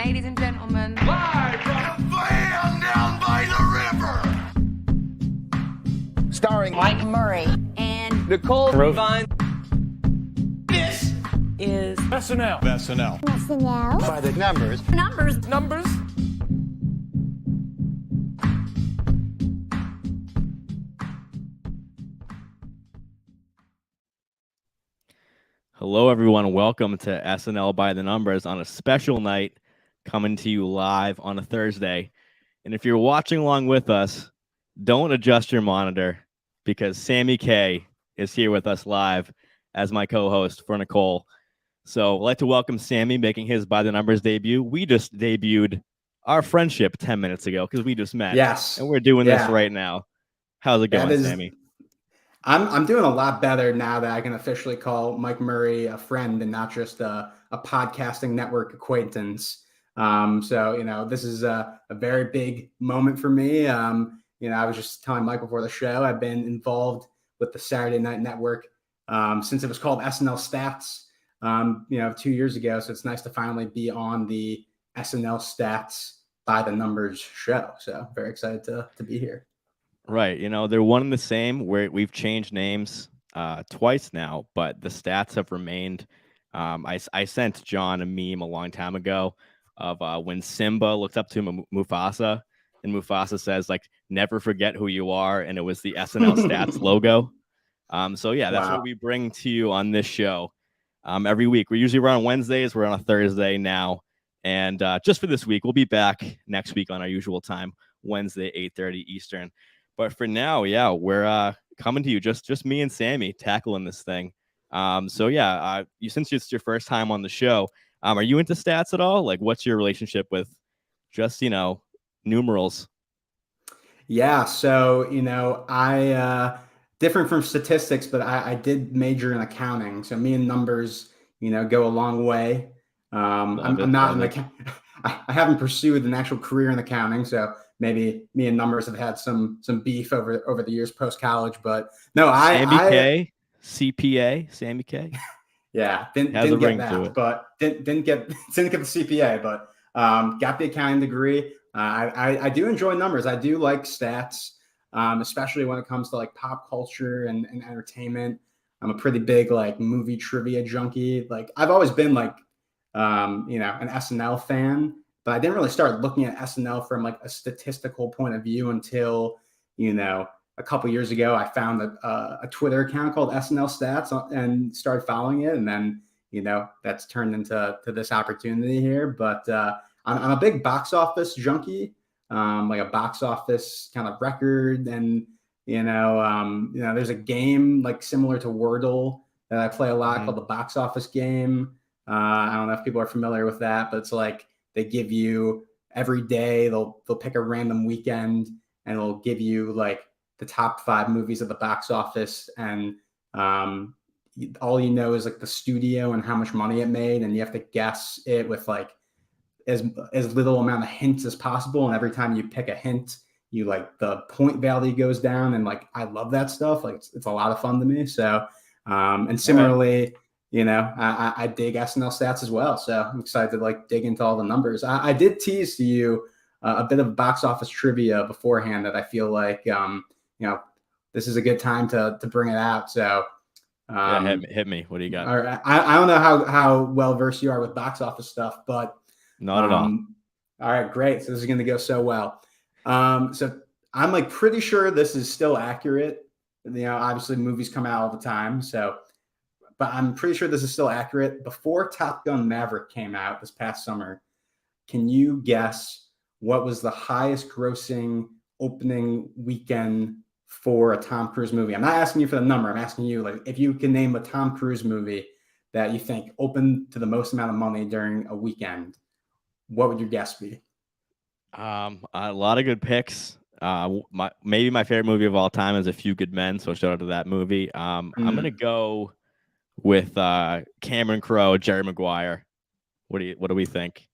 Ladies and gentlemen, Live from the van down by the river. Starring Mike Murray and Nicole Rovine. This is SNL. SNL By The Numbers. Numbers. Hello, everyone. Welcome to SNL By The Numbers on a special night, coming to you live on a Thursday. And if you're watching along with us, don't adjust your monitor because Sammy Kay is here with us live as my co-host for Nicole. So I'd like to welcome Sammy making his By The Numbers debut. We just debuted our friendship 10 minutes ago because we just met. Yes. And we're doing this right now. How's it going, Sammy? I'm doing a lot better now that I can officially call Mike Murray a friend and not just a podcasting network acquaintance. So, this is a very big moment for me. I was just telling Mike before the show, I've been involved with the Saturday Night Network since it was called SNL Stats, 2 years ago. So it's nice to finally be on the SNL Stats By The Numbers show. So very excited to be here. Right. They're one and the same. We've changed names twice now, but the stats have remained. I sent John a meme a long time ago of when Simba looked up to Mufasa, and Mufasa says, like, never forget who you are. And it was the SNL Stats logo. That's what we bring to you on this show every week. We're usually on Wednesdays. We're on a Thursday now. And just for this week, we'll be back next week on our usual time, Wednesday, 8:30 Eastern. But for now, we're coming to you, just me and Sammy tackling this thing. Since it's your first time on the show, are you into stats at all? Like, what's your relationship with just, numerals? Yeah. So, I, different from statistics, but I did major in accounting. So me and numbers, go a long way. I'm not I haven't pursued an actual career in accounting. So maybe me and numbers have had some beef over the years post college, but no, Sammy Kay, CPA, Sammy Kay. Yeah, didn't get that, but didn't get the CPA, but got the accounting degree. I do enjoy numbers. I do like stats, especially when it comes to like pop culture and entertainment. I'm a pretty big like movie trivia junkie. Like I've always been like an SNL fan. But I didn't really start looking at SNL from like a statistical point of view until, a couple years ago, I found a Twitter account called SNL Stats and started following it. And then, that's turned into this opportunity here. But I'm a big box office junkie, like a box office kind of record. And, there's a game like similar to Wordle that I play a lot called the box office game. I don't know if people are familiar with that, but it's like, they give you every day, they'll pick a random weekend and it'll give you like the top 5 movies at the box office. And all is like the studio and how much money it made. And you have to guess it with like as little amount of hints as possible. And every time you pick a hint, you like the point value goes down. And like, I love that stuff. Like it's a lot of fun to me. So, and similarly, I dig SNL Stats as well. So I'm excited to like dig into all the numbers. I did tease to you a bit of box office trivia beforehand that I feel like, this is a good time to bring it out. So hit me. What do you got? All right. I don't know how well versed you are with box office stuff, but not at all. All right, great. So this is going to go so well. So I'm like pretty sure this is still accurate. Obviously movies come out all the time. But I'm pretty sure this is still accurate. Before Top Gun Maverick came out this past summer, can you guess what was the highest grossing opening weekend for a Tom Cruise movie? I'm not asking you for the number. I'm asking you, like, if you can name a Tom Cruise movie that you think opened to the most amount of money during a weekend, what would your guess be? A lot of good picks. Maybe my favorite movie of all time is A Few Good Men. So shout out to that movie. I'm going to go with Cameron Crowe, Jerry Maguire. What do we think?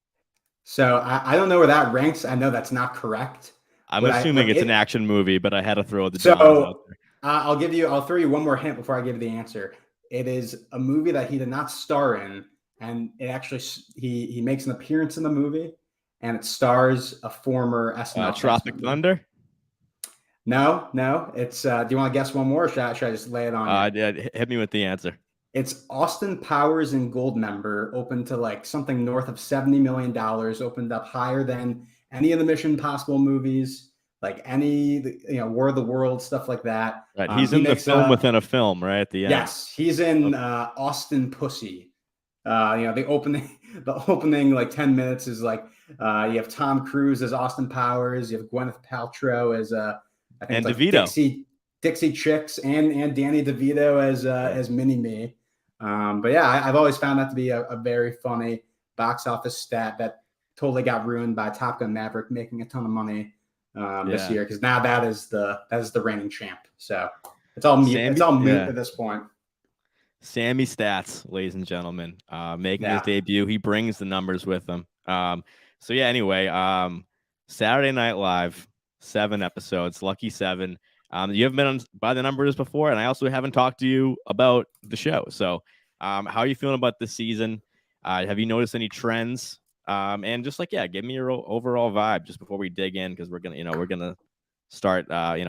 So I don't know where that ranks. I know that's not correct. I'm assuming it's an action movie, but I had to throw the so out there. I'll throw you one more hint before I give you the answer. It is a movie that he did not star in, and it actually he makes an appearance in the movie, and it stars a former SNL Tropic Thunder. No. It's do you want to guess one more? Or should I just lay it on you? Yeah, hit me with the answer. It's Austin Powers and Goldmember, opened to like something north of $70 million, opened up higher than any of the Mission Impossible movies, like any, War of the World, stuff like that. Right. He's in the film within a film, right at the end. Yes, he's in Austin Pussy. The opening like 10 minutes is like you have Tom Cruise as Austin Powers, you have Gwyneth Paltrow as I think and like DeVito. Dixie Chicks and Danny DeVito as Mini-Me. But yeah, I've always found that to be a very funny box office stat that totally got ruined by Top Gun Maverick making a ton of money this year, because now that is the reigning champ. So it's all mute. It's all mute at this point. Sammy Stats, ladies and gentlemen, making his debut. He brings the numbers with him. Anyway, Saturday Night Live, 7 episodes, lucky 7. You haven't been on By the Numbers before, and I also haven't talked to you about the show. So, how are you feeling about this season? Have you noticed any trends? And just give me your overall vibe just before we dig in, because we're gonna start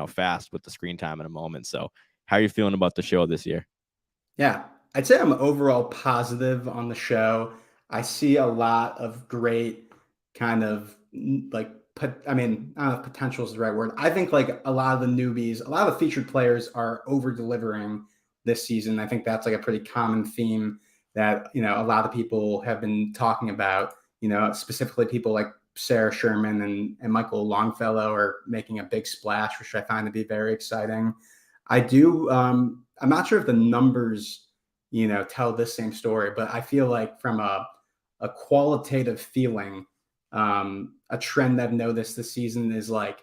fast with the screen time in a moment. So, how are you feeling about the show this year? Yeah, I'd say I'm overall positive on the show. I see a lot of great kind of I don't know if potential is the right word. I think like a lot of the newbies, a lot of the featured players are over delivering this season. I think that's like a pretty common theme that, a lot of people have been talking about, specifically people like Sarah Sherman and Michael Longfellow are making a big splash, which I find to be very exciting. I'm not sure if the numbers, tell this same story, but I feel like from a qualitative feeling, a trend I've noticed this season is like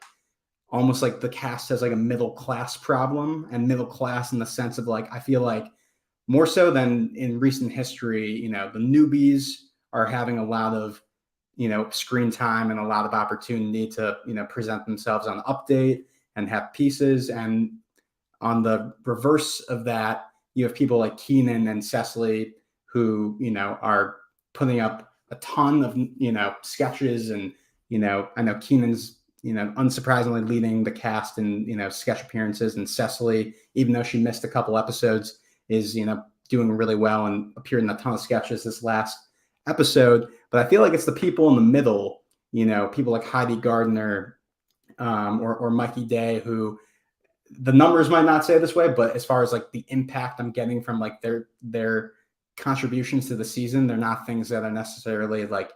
almost like the cast has like a middle class problem, and middle class in the sense of like, I feel like more so than in recent history, the newbies are having a lot of, screen time and a lot of opportunity to, present themselves on the update and have pieces. And on the reverse of that, you have people like Kenan and Cecily who, are putting up a ton of, sketches. And, I know Kenan's, unsurprisingly leading the cast in, sketch appearances. And Cecily, even though she missed a couple episodes, is, doing really well and appeared in a ton of sketches this last episode. But I feel like it's the people in the middle, people like Heidi Gardner or Mikey Day, who the numbers might not say this way, but as far as like the impact I'm getting from like their contributions to the season, they're not things that are necessarily like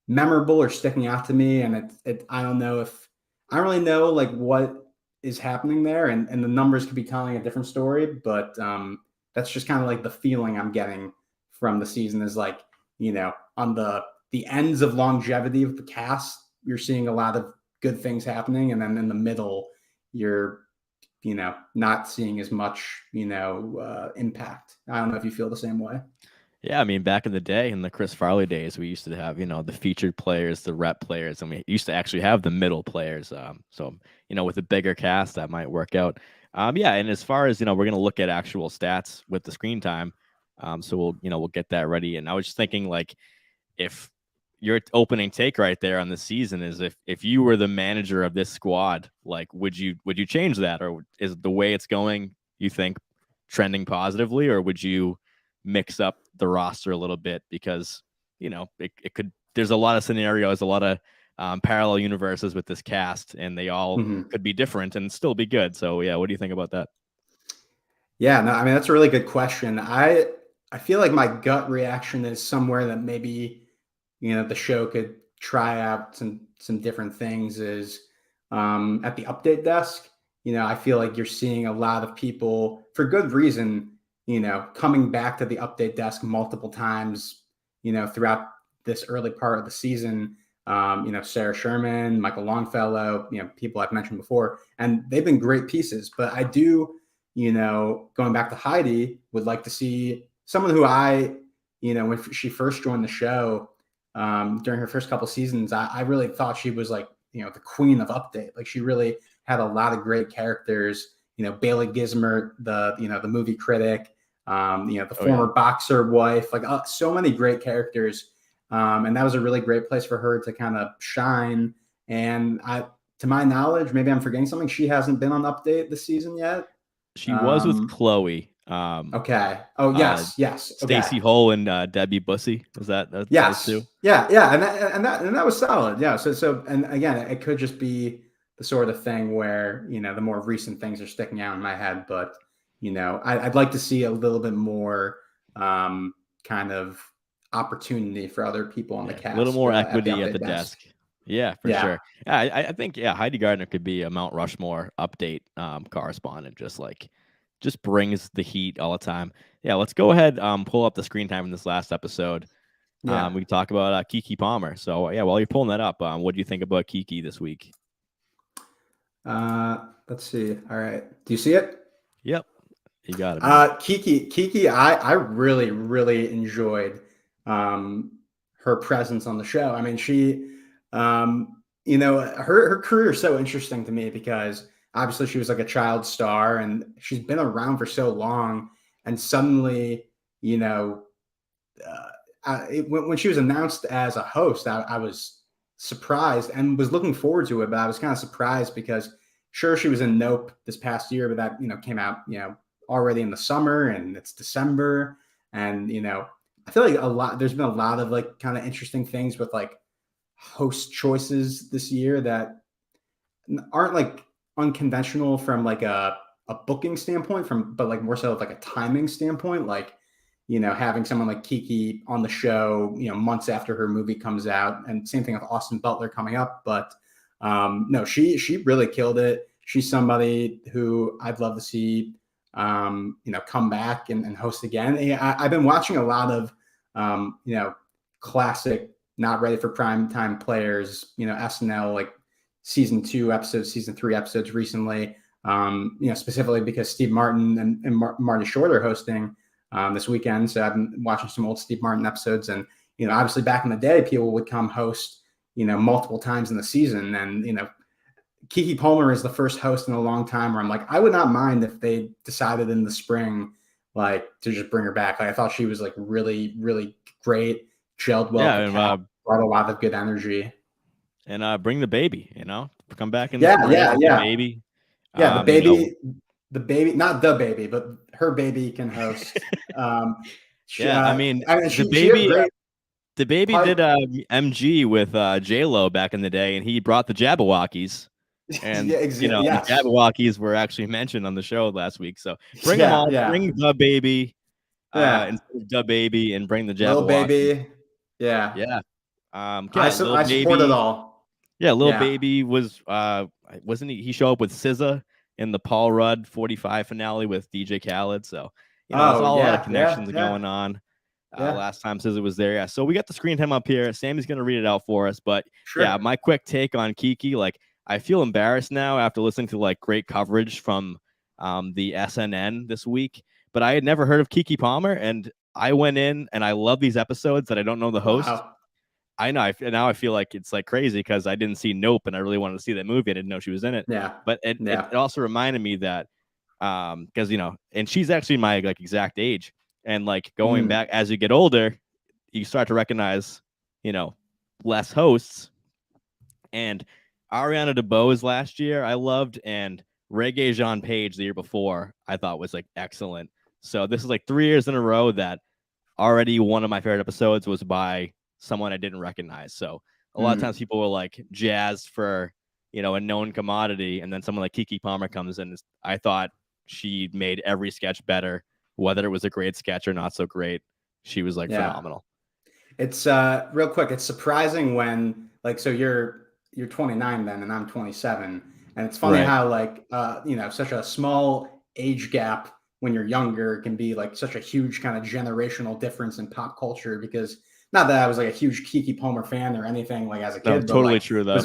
memorable or sticking out to me. And I don't really know like what is happening there, and the numbers could be telling a different story, but that's just kind of like the feeling I'm getting from the season is like, on the ends of longevity of the cast, you're seeing a lot of good things happening. And then in the middle, you're, not seeing as much, impact. I don't know if you feel the same way. Yeah, I mean, back in the day, in the Chris Farley days, we used to have, the featured players, the rep players, and we used to actually have the middle players. So, with a bigger cast, that might work out. And as far as, we're going to look at actual stats with the screen time. So we'll get that ready. And I was just thinking, like, if your opening take right there on the season is if you were the manager of this squad, like, would you change that? Or is the way it's going, you think, trending positively, or would you mix up the roster a little bit? Because, it could, there's a lot of scenarios, a lot of parallel universes with this cast, and they all could be different and still be good. So yeah, what do you think about that? Yeah, no, I mean, that's a really good question. I feel like my gut reaction is somewhere that maybe, the show could try out some different things is at the update desk. I feel like you're seeing a lot of people, for good reason, coming back to the update desk multiple times, throughout this early part of the season. Sarah Sherman, Michael Longfellow, people I've mentioned before, and they've been great pieces. But I do, going back to Heidi, would like to see someone who when she first joined the show, during her first couple seasons, I really thought she was like, the queen of update. Like, she really had a lot of great characters, Bailey Gizmer, the movie critic, the former boxer wife, like so many great characters. And that was a really great place for her to kind of shine. And to my knowledge, maybe I'm forgetting something, she hasn't been on Update this season yet. She was with Chloe. Okay. Oh, yes. Yes. Stacey Okay. Hull and Debbie Bussey. Was that Yes. those two? Yeah. Yeah. And that was solid. Yeah. So, and again, it could just be the sort of thing where, the more recent things are sticking out in my head, but, I'd like to see a little bit more kind of opportunity for other people on the cast. A little more equity at the desk. Yeah, for sure. Yeah, I think Heidi Gardner could be a Mount Rushmore Update correspondent, just brings the heat all the time. Yeah, let's go ahead pull up the screen time in this last episode. Yeah. We talk about Keke Palmer. So yeah, while you're pulling that up, what do you think about Keke this week? Let's see. All right. Do you see it? Yep. You got it. Keke, I really, really enjoyed her presence on the show. I mean, she, her career is so interesting to me because obviously she was like a child star and she's been around for so long. And suddenly, when she was announced as a host, I was surprised and was looking forward to it, but I was kind of surprised because sure, she was in Nope this past year, but that, came out, already in the summer and it's December. And, I feel like there's been a lot of like kind of interesting things with like host choices this year that aren't like unconventional from like a booking standpoint but like more so like a timing standpoint, like, having someone like Keke on the show, months after her movie comes out, and same thing with Austin Butler coming up. But no, she really killed it. She's somebody who I'd love to see, come back and host again. I've been watching a lot of, classic, not ready for prime time players, SNL, like season 2 episodes, season 3 episodes recently, specifically because Steve Martin and Marty Short are hosting this weekend. So I've been watching some old Steve Martin episodes, and, obviously back in the day, people would come host, multiple times in the season. And, Keke Palmer is the first host in a long time where I'm like, I would not mind if they decided in the spring, like, to just bring her back. Like, I thought she was like really, really great, gelled well, brought a lot of good energy. And bring the baby, come back in the baby. Yeah, the baby, the baby, not the baby, but her baby can host. The baby did MG with J-Lo back in the day, and he brought the Jabberwockies. And the Jabberwockies were actually mentioned on the show last week. So bring them all, bring the baby, instead of the baby, and bring the Jabberwockies. Little baby, I support it all. Yeah, Baby was wasn't he? He showed up with SZA in the Paul Rudd 45 finale with DJ Khaled. So there's a lot of connections going on. Last time SZA was there. Yeah. So we got the screen time up here. Sammy's going to read it out for us. But my quick take on Keke, like, I feel embarrassed now after listening to like great coverage from the SNN this week, but I had never heard of Keke Palmer, and I went in and I love these episodes that I don't know the host. Wow. I know. Now I feel like it's like crazy because I didn't see Nope and I really wanted to see that movie. I didn't know she was in it. Yeah. But it also reminded me that because and she's actually my like exact age, and like going back as you get older, you start to recognize less hosts. And Ariana DeBose last year I loved, and Reggae Jean Page the year before I thought was like excellent. So this is like 3 years in a row that already one of my favorite episodes was by someone I didn't recognize. So a lot of times people were like jazzed for a known commodity, and then someone like Keke Palmer comes in. I thought she made every sketch better, whether it was a great sketch or not so great. She was like phenomenal. It's real quick. It's surprising when like, so you're 29 then, and I'm 27. And it's funny how like, such a small age gap when you're younger can be like such a huge kind of generational difference in pop culture, because not that I was like a huge Keke Palmer fan or anything like as a kid. Totally but, like, true though.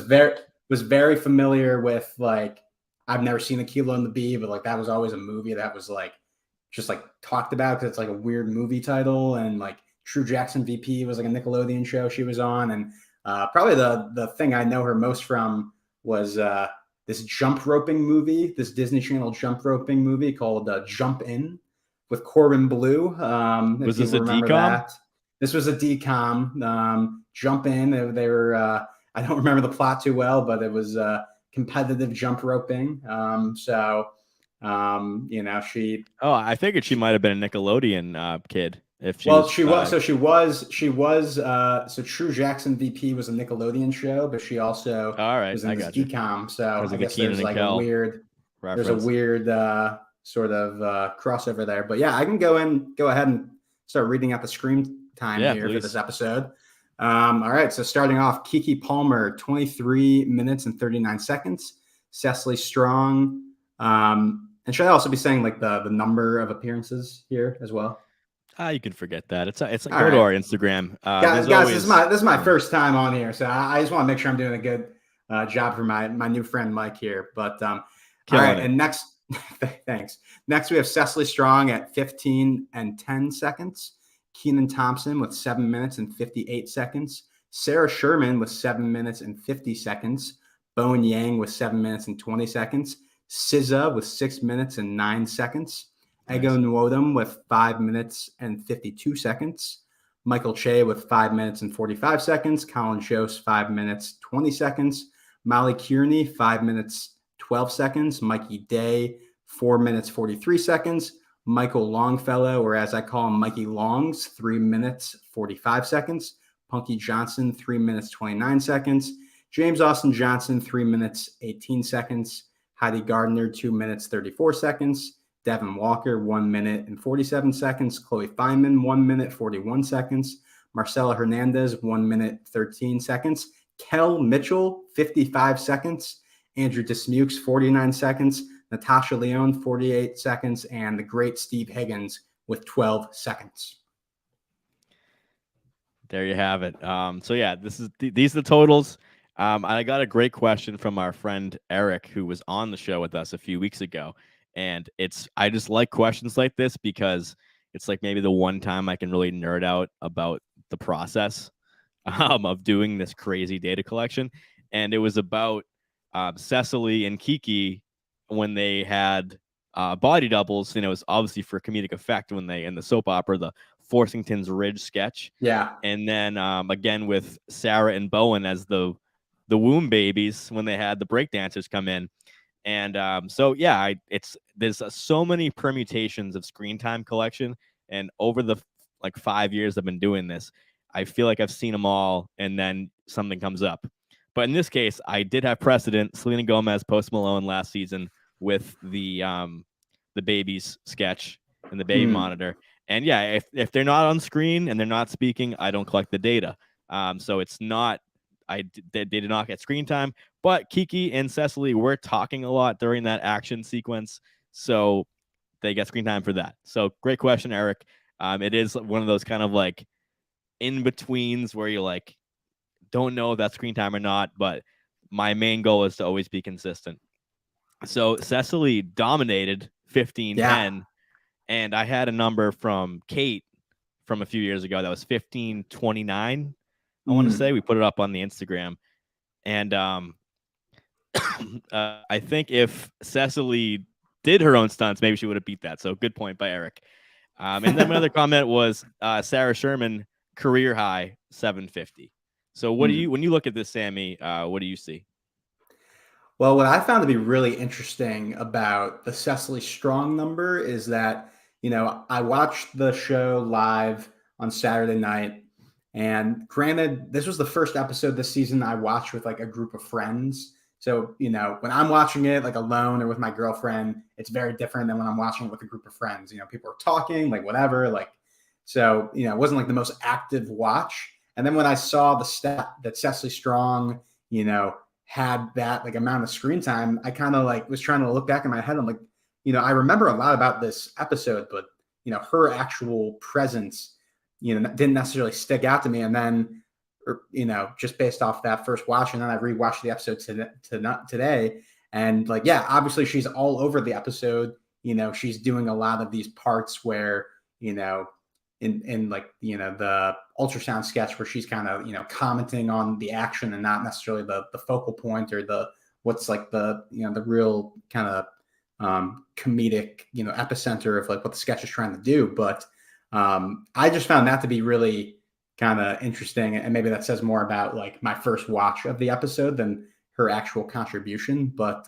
Was very familiar with like, I've never seen the Kilo and the Bee, but like that was always a movie that was like just like talked about because it's like a weird movie title. And like True Jackson VP was like a Nickelodeon show she was on. And probably the thing I know her most from was this jump roping movie, this Disney Channel jump roping movie called Jump In with Corbin Blue. Was this a DCOM? This was a decom. Jump in. They were. I don't remember the plot too well, but it was competitive jump roping. She. Oh, I figured she might have been a Nickelodeon kid. If she Well, was, she was. So she was. She was. So True Jackson VP was a Nickelodeon show, but she also all right, was in this decom. So I guess Kenan there's like Kel a weird. reference. There's a weird sort of crossover there. But yeah, I can go ahead and start reading out the screen time here please. for this episode. All right, so starting off, Keke Palmer, 23 minutes and 39 seconds. Cecily Strong, and should I also be saying like the number of appearances here as well? You can forget that. It's like All go right. to our Instagram. Guys, this is my first time on here, so I just want to make sure I'm doing a good job for my new friend Mike here. But all right, and next, thanks. Next, we have Cecily Strong at 15 and 10 seconds. Kenan Thompson with 7 minutes and 58 seconds. Sarah Sherman with 7 minutes and 50 seconds. Bowen Yang with 7 minutes and 20 seconds. SZA with 6 minutes and 9 seconds. Nice. Ego Nwodum with 5 minutes and 52 seconds. Michael Che with 5 minutes and 45 seconds. Colin Jost, 5 minutes, 20 seconds. Molly Kearney, 5 minutes, 12 seconds. Mikey Day, 4 minutes, 43 seconds. Michael Longfellow, or as I call him, Mikey Longs, 3 minutes, 45 seconds. Punky Johnson, 3 minutes, 29 seconds. James Austin Johnson, 3 minutes, 18 seconds. Heidi Gardner, 2 minutes, 34 seconds. Devin Walker, 1 minute and 47 seconds. Chloe Feynman, 1 minute, 41 seconds. Marcela Hernandez, 1 minute, 13 seconds. Kel Mitchell, 55 seconds. Andrew Dismukes, 49 seconds. Natasha Lyonne, 48 seconds. And the great Steve Higgins with 12 seconds. There you have it. So yeah, these are the totals. I got a great question from our friend Eric, who was on the show with us a few weeks ago. And I just like questions like this because it's like maybe the one time I can really nerd out about the process of doing this crazy data collection. And it was about Cecily and Keke when they had body doubles. It was obviously for comedic effect when they, in the soap opera, the Forsington's Ridge sketch. Yeah. And then again with Sarah and Bowen as the womb babies when they had the breakdancers come in. And so, yeah, there's so many permutations of screen time collection. And over the 5 years I've been doing this, I feel like I've seen them all, and then something comes up. But in this case, I did have precedent. Selena Gomez, Post Malone last season with the babies sketch and the baby monitor. And yeah, if they're not on screen and they're not speaking, I don't collect the data. So it's not. They did not get screen time, but Keke and Cecily were talking a lot during that action sequence, so they get screen time for that. So great question, Eric. It is one of those kind of like in betweens where you don't know if that's screen time or not, but my main goal is to always be consistent. So Cecily dominated 15-10, and I had a number from Kate from a few years ago that was 15-29. I want to say we put it up on the Instagram. And I think if Cecily did her own stunts, maybe she would have beat that. So good point by Eric. And then my other comment was Sarah Sherman, career high, 750. So what do you, when you look at this, Sammy, what do you see? Well, what I found to be really interesting about the Cecily Strong number is that, I watched the show live on Saturday night. And granted, this was the first episode this season I watched with a group of friends. So, when I'm watching it alone or with my girlfriend, it's very different than when I'm watching it with a group of friends. People are talking, whatever. So, it wasn't the most active watch. And then when I saw the stat that Cecily Strong, had that amount of screen time, I kind of was trying to look back in my head. I'm like, I remember a lot about this episode, but, her actual presence didn't necessarily stick out to me. And then, just based off that first watch, and then I rewatched the episode today. And obviously she's all over the episode. She's doing a lot of these parts where, in the ultrasound sketch where she's kind of, commenting on the action and not necessarily the focal point or what's the real kind of comedic, epicenter of what the sketch is trying to do. But I just found that to be really, kind of interesting, and maybe that says more about like my first watch of the episode than her actual contribution. But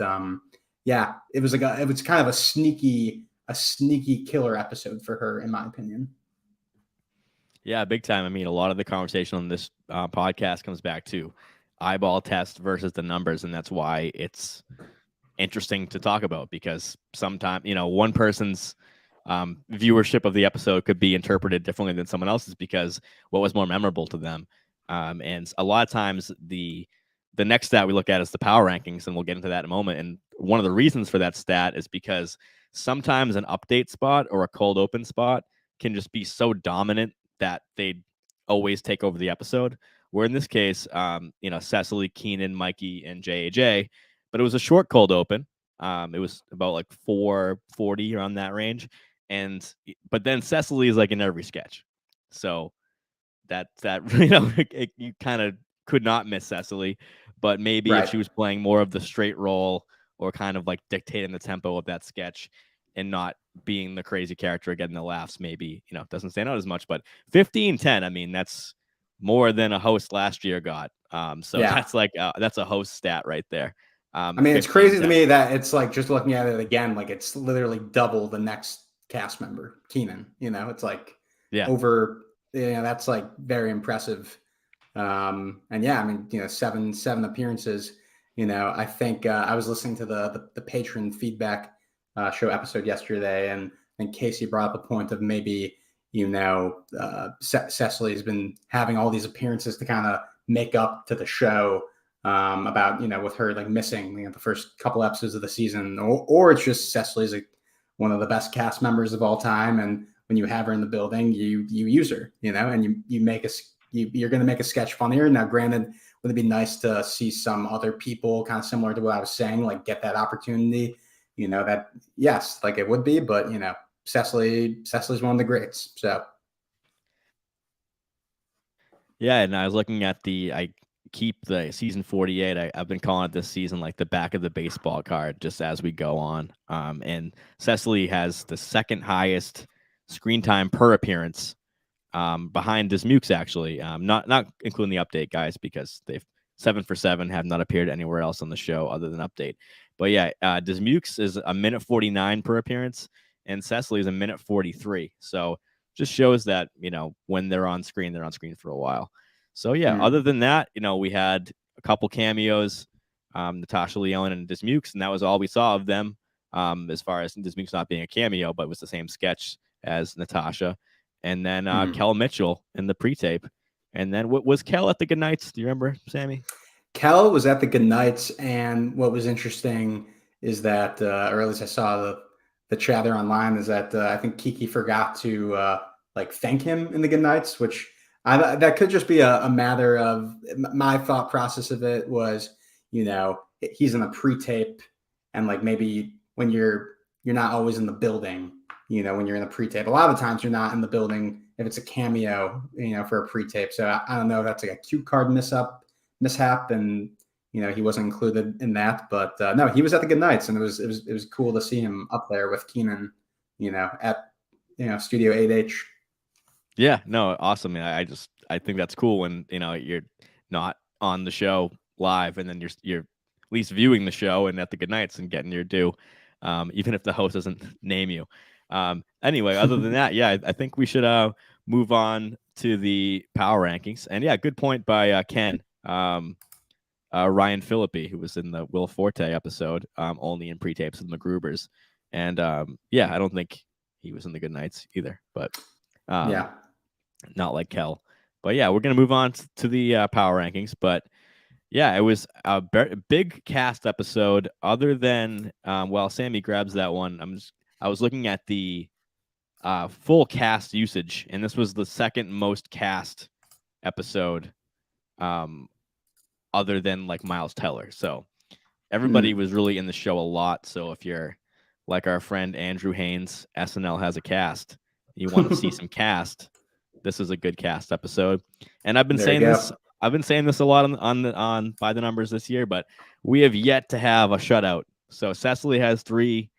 yeah, it was kind of a sneaky killer episode for her, in my opinion. Yeah, big time. I mean, a lot of the conversation on this podcast comes back to eyeball test versus the numbers, and that's why it's interesting to talk about, because sometimes, one person's viewership of the episode could be interpreted differently than someone else's because what was more memorable to them. And a lot of times the next stat we look at is the power rankings, and we'll get into that in a moment. And one of the reasons for that stat is because sometimes an update spot or a cold open spot can just be so dominant that they always take over the episode. Where in this case, Cecily, Kenan, Mikey, and JAJ, but it was a short cold open. It was about like 440 around that range. But then Cecily is like in every sketch. So that you kind of could not miss Cecily, but maybe if she was playing more of the straight role or kind of like dictating the tempo of that sketch and not being the crazy character getting the laughs, maybe, doesn't stand out as much. But 15-10, I mean, that's more than a host last year got. That's like that's a host stat right there. I mean, it's crazy to me that it's like, just looking at it again, like it's literally double the next cast member, Kenan. It's like over. That's like very impressive. And yeah, I mean, seven appearances. I think I was listening to the patron feedback show episode yesterday, and Casey brought up the point of maybe Cecily has been having all these appearances to kind of make up to the show about with her like missing the first couple episodes of the season, or it's just Cecily's like one of the best cast members of all time, and when you have her in the building, you use her, and you're going to make a sketch funnier. Now, granted, would it be nice to see some other people kind of similar to what I was saying, like get that opportunity? That yes, like it would be, but Cecily's one of the greats. So yeah, and I was looking at I keep the season 48. I've been calling it this season like the back of the baseball card, just as we go on. And Cecily has the second highest screen time per appearance, behind Dismukes, actually, not including the update guys, because they've 7 for 7 have not appeared anywhere else on the show other than update. But yeah, Dismukes is a minute 49 per appearance, and Cecily is a minute 43. So just shows that when they're on screen for a while. So yeah, other than that, we had a couple cameos, Natasha, Lyonne, and Dismukes, and that was all we saw of them. As far as Dismukes not being a cameo, but it was the same sketch as Natasha. And then Kel Mitchell in the pre-tape. And then what was Kel at the Good Nights? Do you remember, Sammy? Kel was at the Good Nights, and what was interesting is that, or at least I saw the chatter online, is that I think Keke forgot to like thank him in the Good Nights, which that could just be a matter of my thought process of it was, he's in a pre-tape, and like maybe when you're not always in the building. When you're in the pre-tape, a lot of the times you're not in the building if it's a cameo, for a pre-tape. So I don't know if that's like a cue card mishap, and he wasn't included in that. But no, he was at the Good Nights, and it was cool to see him up there with Kenan, at Studio 8H. Yeah, no, awesome. I think that's cool when you're not on the show live, and then you're at least viewing the show and at the Good Nights and getting your due, even if the host doesn't name you. Anyway, other than that, yeah, I think we should move on to the power rankings. And yeah, good point by Ken, Ryan Philippi, who was in the Will Forte episode, only in pre-tapes with MacGruber's. And yeah, I don't think he was in the Good Nights either, but yeah, not like Kel. But yeah, we're gonna move on to the power rankings. But yeah, it was a big cast episode. Other than while Sammy grabs that one, I was looking at the full cast usage, and this was the second most cast episode, other than like Miles Teller. So everybody was really in the show a lot. So if you're like our friend Andrew Haynes, SNL has a cast, you want to see some cast, this is a good cast episode. And I've been saying this. I've been saying this a lot on By the Numbers this year, but we have yet to have a shutout. So Cecily has 3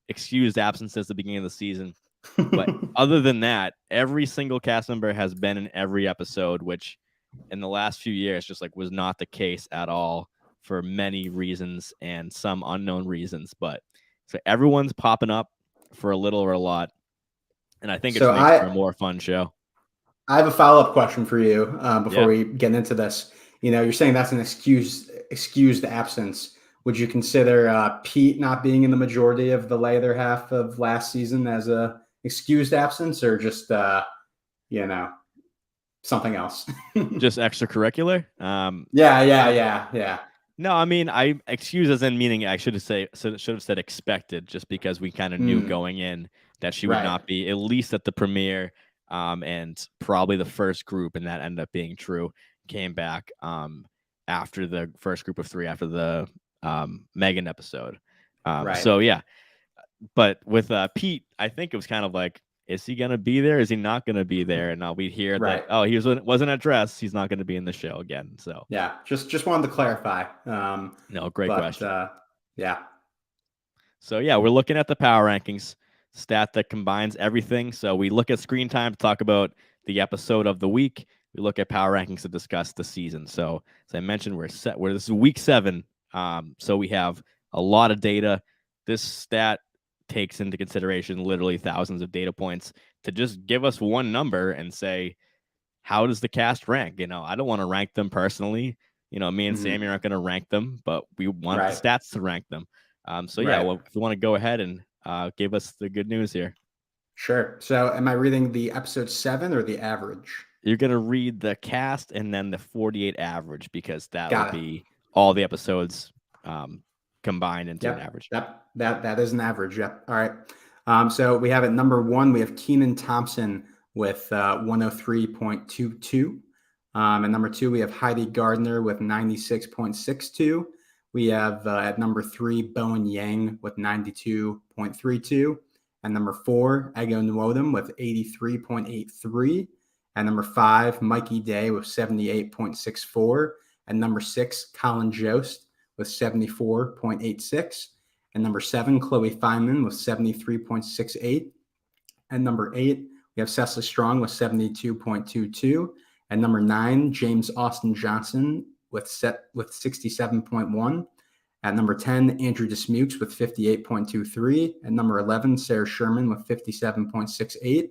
excused absences at the beginning of the season. But other than that, every single cast member has been in every episode, which in the last few years just like was not the case at all for many reasons and some unknown reasons. But so everyone's popping up for a little or a lot, and I think it So just makes for a more fun show. I have a follow-up question for you before we get into this. You're saying that's an excused absence. Would you consider Pete not being in the majority of the later half of last season as a excused absence, or just something else? Just extracurricular? Yeah. No, I mean, I excuse as in meaning I should have said expected, just because we kind of knew going in that she would not be, at least at the premiere, and probably the first group, and that ended up being true. Came back after the first group of 3 after the Megan episode. So yeah, but with Pete, I think it was kind of like, is he gonna be there? Is he not gonna be there? And now we hear that he wasn't addressed. He's not gonna be in the show again. So yeah, just wanted to clarify. No, great question. Yeah. So yeah, we're looking at the power rankings stat that combines everything. So we look at screen time to talk about the episode of the week. We look at power rankings to discuss the season. So as I mentioned, this is week 7. So we have a lot of data. This stat takes into consideration literally thousands of data points to just give us one number and say, how does the cast rank? I don't want to rank them personally. Me and Sammy aren't going to rank them, but we want the stats to rank them. Yeah, well, if you want to go ahead and give us the good news here. Sure. So am I reading the episode 7 or the average? You're going to read the cast and then the 48 average, because that will be all the episodes combined into an average. That is an average. Yep. All right. So we have at number 1, we have Kenan Thompson with 103.22. At number 2, we have Heidi Gardner with 96.62. We have at number 3, Bowen Yang with 92.32. At number 4, Ego Nwodum with 83.83. At number 5, Mikey Day with 78.64. At number 6, Colin Jost with 74.86. At number 7, Chloe Feynman with 73.68. At number 8, we have Cecily Strong with 72.22. At number 9, James Austin Johnson with 67.1. At number 10, Andrew Dismukes with 58.23. At number 11, Sarah Sherman with 57.68.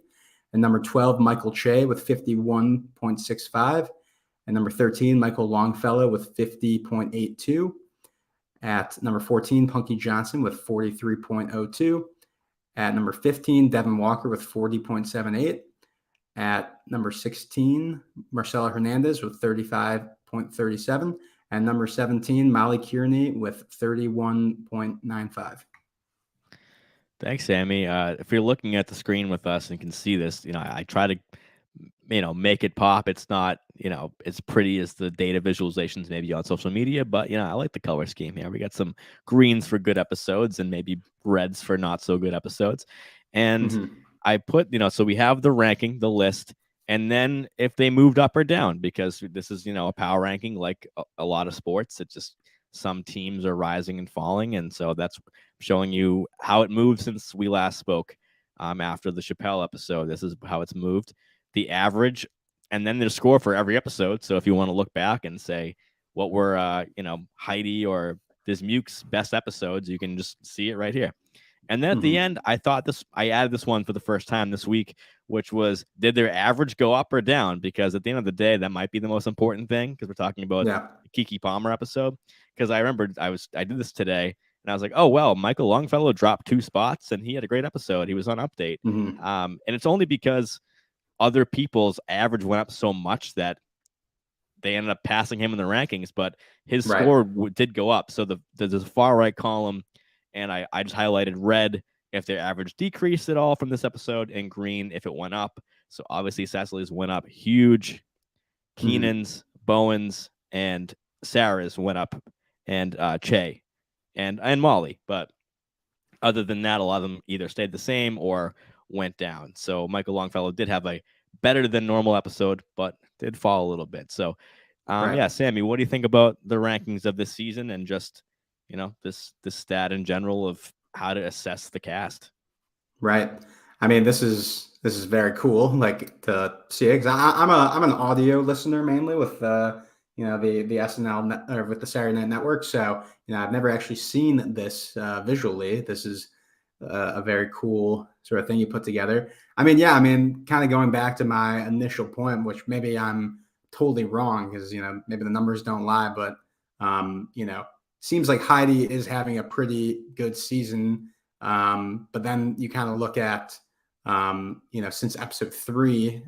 At number 12, Michael Che with 51.65. At number 13, Michael Longfellow with 50.82. At number 14, Punky Johnson with 43.02. At number 15, Devin Walker with 40.78. At number 16, Marcela Hernandez with 35.37. And number 17, Molly Kearney with 31.95. Thanks, Sammy. If you're looking at the screen with us and can see this, I try to, make it pop. It's not, as pretty as the data visualizations maybe on social media, but, I like the color scheme here. We got some greens for good episodes and maybe reds for not so good episodes. And I put, so we have the ranking, the list, and then if they moved up or down, because this is, a power ranking like a lot of sports. It's just some teams are rising and falling. And so that's showing you how it moved since we last spoke after the Chappelle episode. This is how it's moved. The average, and then the score for every episode. So if you want to look back and say what were, Heidi or Dismuke's best episodes, you can just see it right here. And then at the end, I added this one for the first time this week, which was, did their average go up or down? Because at the end of the day, that might be the most important thing, because we're talking about the Keke Palmer episode. Because I remember I did this today, and I was like, oh, well, Michael Longfellow dropped 2 spots, and he had a great episode. He was on Update. And it's only because other people's average went up so much that they ended up passing him in the rankings, but his score did go up. So there's a far right column, and I just highlighted red if their average decreased at all from this episode, and green if it went up. So obviously Cecily's went up huge. Kenan's, Bowen's, and Sarah's went up, and Che and Molly. But other than that, a lot of them either stayed the same or went down. So Michael Longfellow did have a better than normal episode, but did fall a little bit. So yeah, Sammy, what do you think about the rankings of this season and just, this stat in general of how to assess the cast? Right. I mean, this is very cool, like to see it. 'Cause I'm an audio listener mainly with the SNL or with the Saturday Night Network. So I've never actually seen this visually. This is a very cool sort of thing you put together. I mean, yeah, I mean, kind of going back to my initial point, which maybe I'm totally wrong because maybe the numbers don't lie, but seems like Heidi is having a pretty good season. But then you kind of look at since episode 3,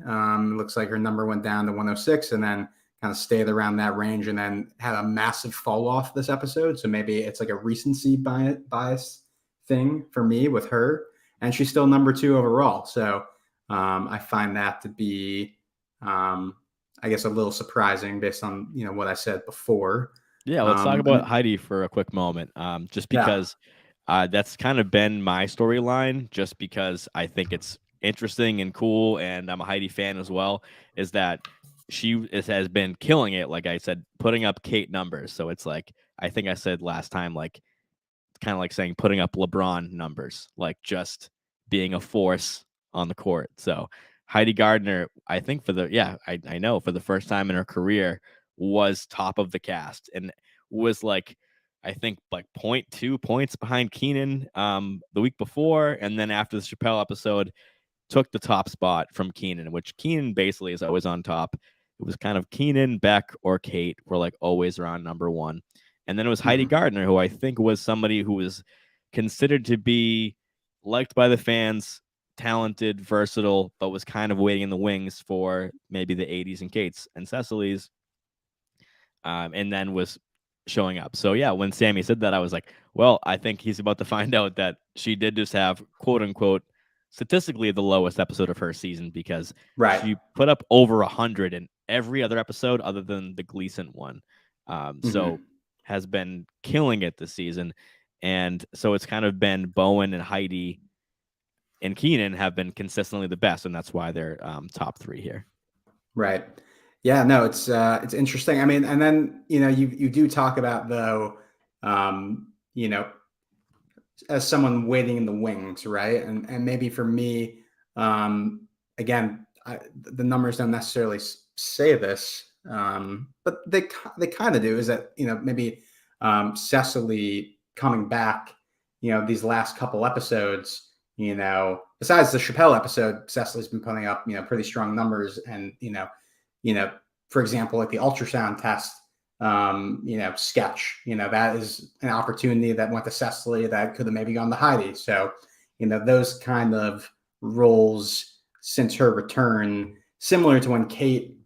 looks like her number went down to 106 and then kind of stayed around that range and then had a massive fall off this episode. So maybe it's like a recency bias thing for me with her, and she's still number 2 overall. So I find that to be, I guess, a little surprising based on what I said before. Yeah, let's talk about Heidi for a quick moment. Just because that's kind of been my storyline, just because I think it's interesting and cool, and I'm a Heidi fan as well, is that she has been killing it, like I said, putting up Kate numbers. So it's like, I think I said last time, like, kind of like saying putting up LeBron numbers, like just being a force on the court. So Heidi Gardner, I think I know for the first time in her career was top of the cast and was like, I think like 0.2 points behind Kenan the week before. And then after the Chappelle episode, took the top spot from Kenan, which Kenan basically is always on top. It was kind of Kenan, Beck, or Kate were like always around number 1. And then it was Heidi Gardner, who I think was somebody who was considered to be liked by the fans, talented, versatile, but was kind of waiting in the wings for maybe the 80s and Kates and Cecily's, and then was showing up. So yeah, when Sammy said that, I was like, well, I think he's about to find out that she did just have, quote unquote, statistically the lowest episode of her season, because she put up over 100 in every other episode other than the Gleason one. So has been killing it this season. And so it's kind of been Bowen and Heidi and Kenan have been consistently the best, and that's why they're top 3 here. Right. Yeah, no, it's interesting. I mean, and then you do talk about, though, as someone waiting in the wings, right? And maybe for me, again, the numbers don't necessarily say this, but they kind of do. Is that maybe Cecily coming back, these last couple episodes, besides the Chappelle episode, Cecily's been putting up pretty strong numbers, and for example, like the ultrasound test, sketch, that is an opportunity that went to Cecily that could have maybe gone to Heidi. So, those kind of roles since her return, similar to when Kate,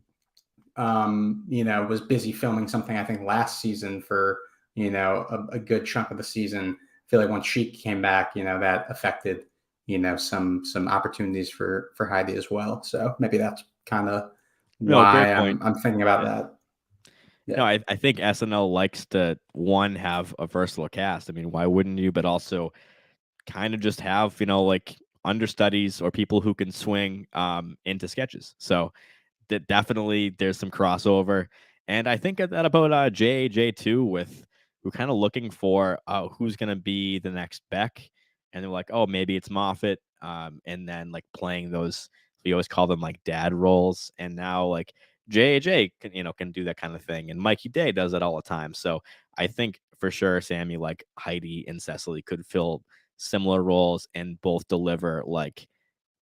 was busy filming something, I think last season for, a good chunk of the season. I feel like once she came back, that affected, some opportunities for Heidi as well. So maybe that's kind of why I'm thinking about that. Yeah. No, I think SNL likes to, one, have a versatile cast. I mean, why wouldn't you? But also kind of just have, like understudies or people who can swing into sketches. So that definitely there's some crossover. And I think that about JAJ too, with we're kind of looking for who's going to be the next Beck. And they're like, oh, maybe it's Moffat. And then like playing those, we always call them like dad roles. And now like JAJ can do that kind of thing. And Mikey Day does that all the time. So I think for sure, Sammy, like Heidi and Cecily could fill similar roles and both deliver like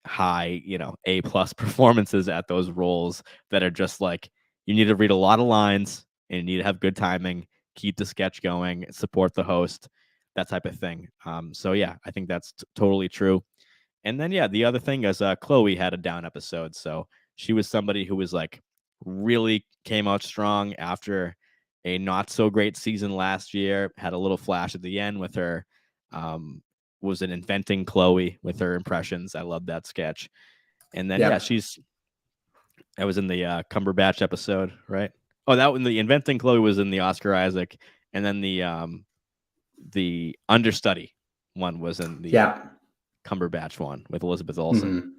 high, A+ performances at those roles that are just like, you need to read a lot of lines and you need to have good timing, keep the sketch going, support the host, that type of thing. So yeah, I think that's totally true. And then, yeah, the other thing is Chloe had a down episode. So she was somebody who was like really came out strong after a not so great season last year, had a little flash at the end with her, was an inventing Chloe with her impressions. I love that sketch. And then, that was in the Cumberbatch episode, right? Oh, that one, the inventing Chloe was in the Oscar Isaac. And then the understudy one was in the Cumberbatch one with Elizabeth Olsen.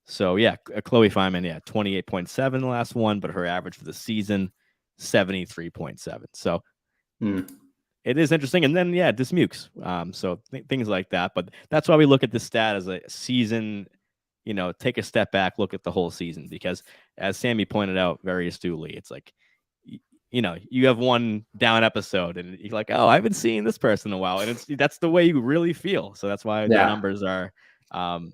So yeah, Chloe Fineman, 28.7 the last one, but her average for the season 73.7. So it is interesting. And then Dismukes. So things like that. But that's why we look at this stat as a season. Take a step back, look at the whole season, because as Sammy pointed out very astutely, it's like, you have one down episode and you're like, oh, I haven't seen this person in a while. And that's the way you really feel. So that's why the numbers are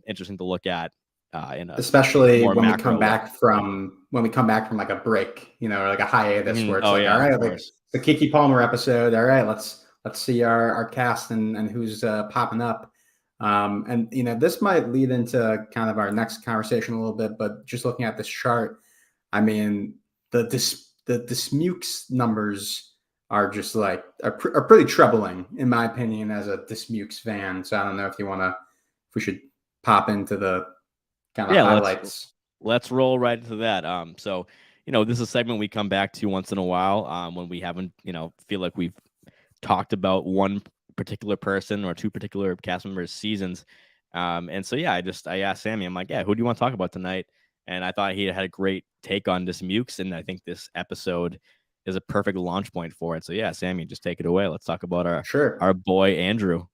interesting to look at. Especially when we come back from like a break, or like a hiatus where it's all right, like the Keke Palmer episode. All right, let's see our cast and who's popping up. And this might lead into kind of our next conversation a little bit, but just looking at this chart, I mean, the Dismukes numbers are just like are pretty troubling in my opinion as a Dismukes fan. So I don't know if we should pop into the kind of highlights. Let's roll right into that. So this is a segment we come back to once in a while when we haven't feel like we've talked about one particular person or two particular cast members' seasons. And so I asked Sammy, I'm like, who do you want to talk about tonight? And I thought he had a great take on Dismukes, and I think this episode is a perfect launch point for it. So Sammy, just take it away. Let's talk about our boy Andrew.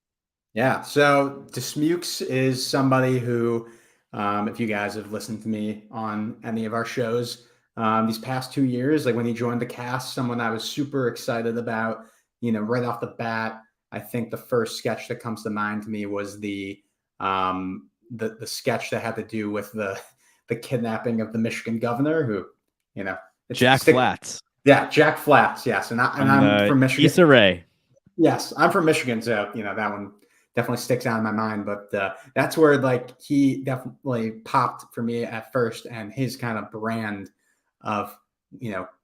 Yeah. So Dismukes is somebody who, if you guys have listened to me on any of our shows these past 2 years, like when he joined the cast, someone I was super excited about, right off the bat. I think the first sketch that comes to mind to me was the sketch that had to do with the kidnapping of the Michigan governor, who, Jack Flats. Yeah, Jack Flats. Yes, and I'm from Michigan. Issa Rae. Yes, I'm from Michigan, so that one definitely sticks out in my mind. But that's where like he definitely popped for me at first, and his kind of brand of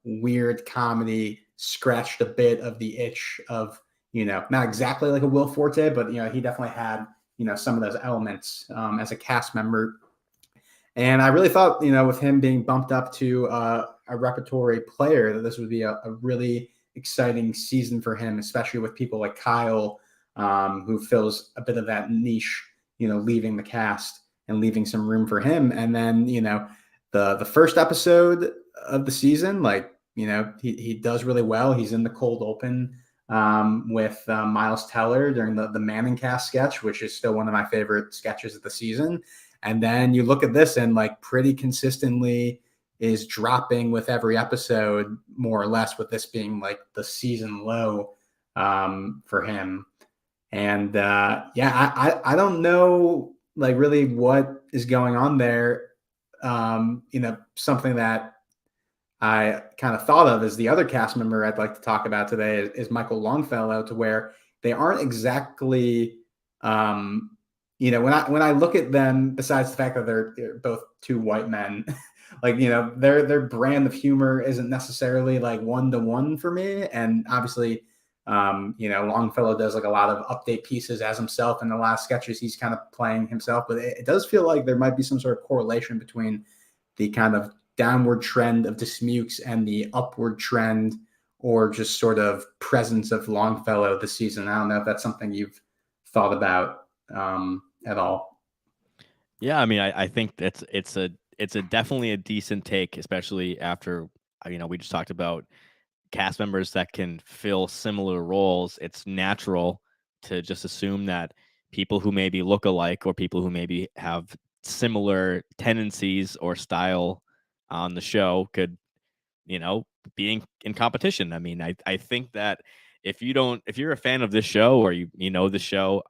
weird comedy scratched a bit of the itch of not exactly like a Will Forte, but he definitely had some of those elements as a cast member. And I really thought with him being bumped up to a repertory player, that this would be a really exciting season for him, especially with people like Kyle, who fills a bit of that niche, leaving the cast and leaving some room for him. And then the first episode of the season, like he does really well. He's in the cold open with Miles Teller during the Manning cast sketch, which is still one of my favorite sketches of the season. And then you look at this and like pretty consistently is dropping with every episode, more or less, with this being like the season low for him. And I don't know like really what is going on there. Something that I kind of thought of as the other cast member I'd like to talk about today is Michael Longfellow, to where they aren't exactly when I look at them, besides the fact that they're both two white men, like their brand of humor isn't necessarily like one-to-one for me. And obviously Longfellow does like a lot of update pieces as himself. In the last sketches he's kind of playing himself, but it does feel like there might be some sort of correlation between the kind of downward trend of Dismukes and the upward trend or just sort of presence of Longfellow this season. I don't know if that's something you've thought about at all. Yeah, I mean, I think it's a definitely a decent take, especially after we just talked about cast members that can fill similar roles. It's natural to just assume that people who maybe look alike or people who maybe have similar tendencies or style on the show could be in competition. I mean, I think that if you're a fan of this show or you know the show,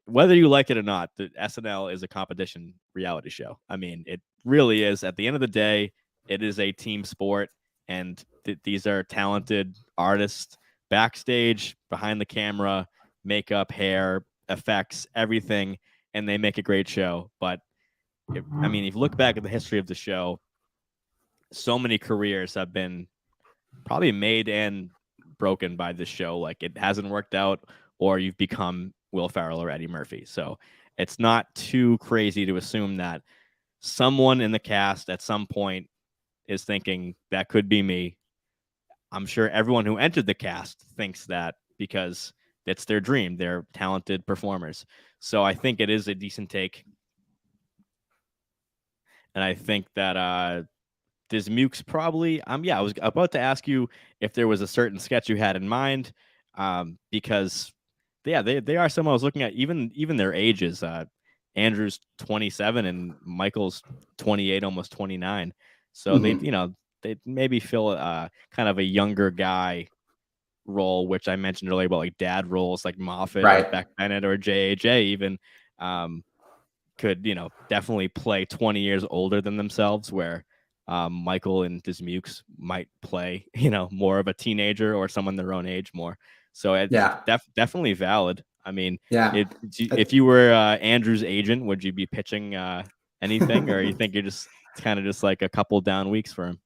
whether you like it or not, the SNL is a competition reality show. I mean, it really is. At the end of the day, it is a team sport, and these are talented artists backstage, behind the camera, makeup, hair, effects, everything, and they make a great show. But if you look back at the history of the show, so many careers have been probably made and broken by this show. Like, it hasn't worked out, or you've become Will Ferrell or Eddie Murphy. So it's not too crazy to assume that someone in the cast at some point is thinking that could be me. I'm sure everyone who entered the cast thinks that because it's their dream. They're talented performers. So I think it is a decent take. And I think that Dismukes probably. I was about to ask you if there was a certain sketch you had in mind, because they are someone I was looking at. Even their ages. Andrew's 27 and Michael's 28, almost 29. So they maybe fill kind of a younger guy role, which I mentioned earlier about like dad roles, like Moffat or Beck Bennett or JAJ even. Could definitely play 20 years older than themselves, where Michael and Dismukes might play more of a teenager or someone their own age more. So it's definitely valid. I mean, if you were Andrew's agent, would you be pitching anything, or you think you're just kind of just like a couple down weeks for him?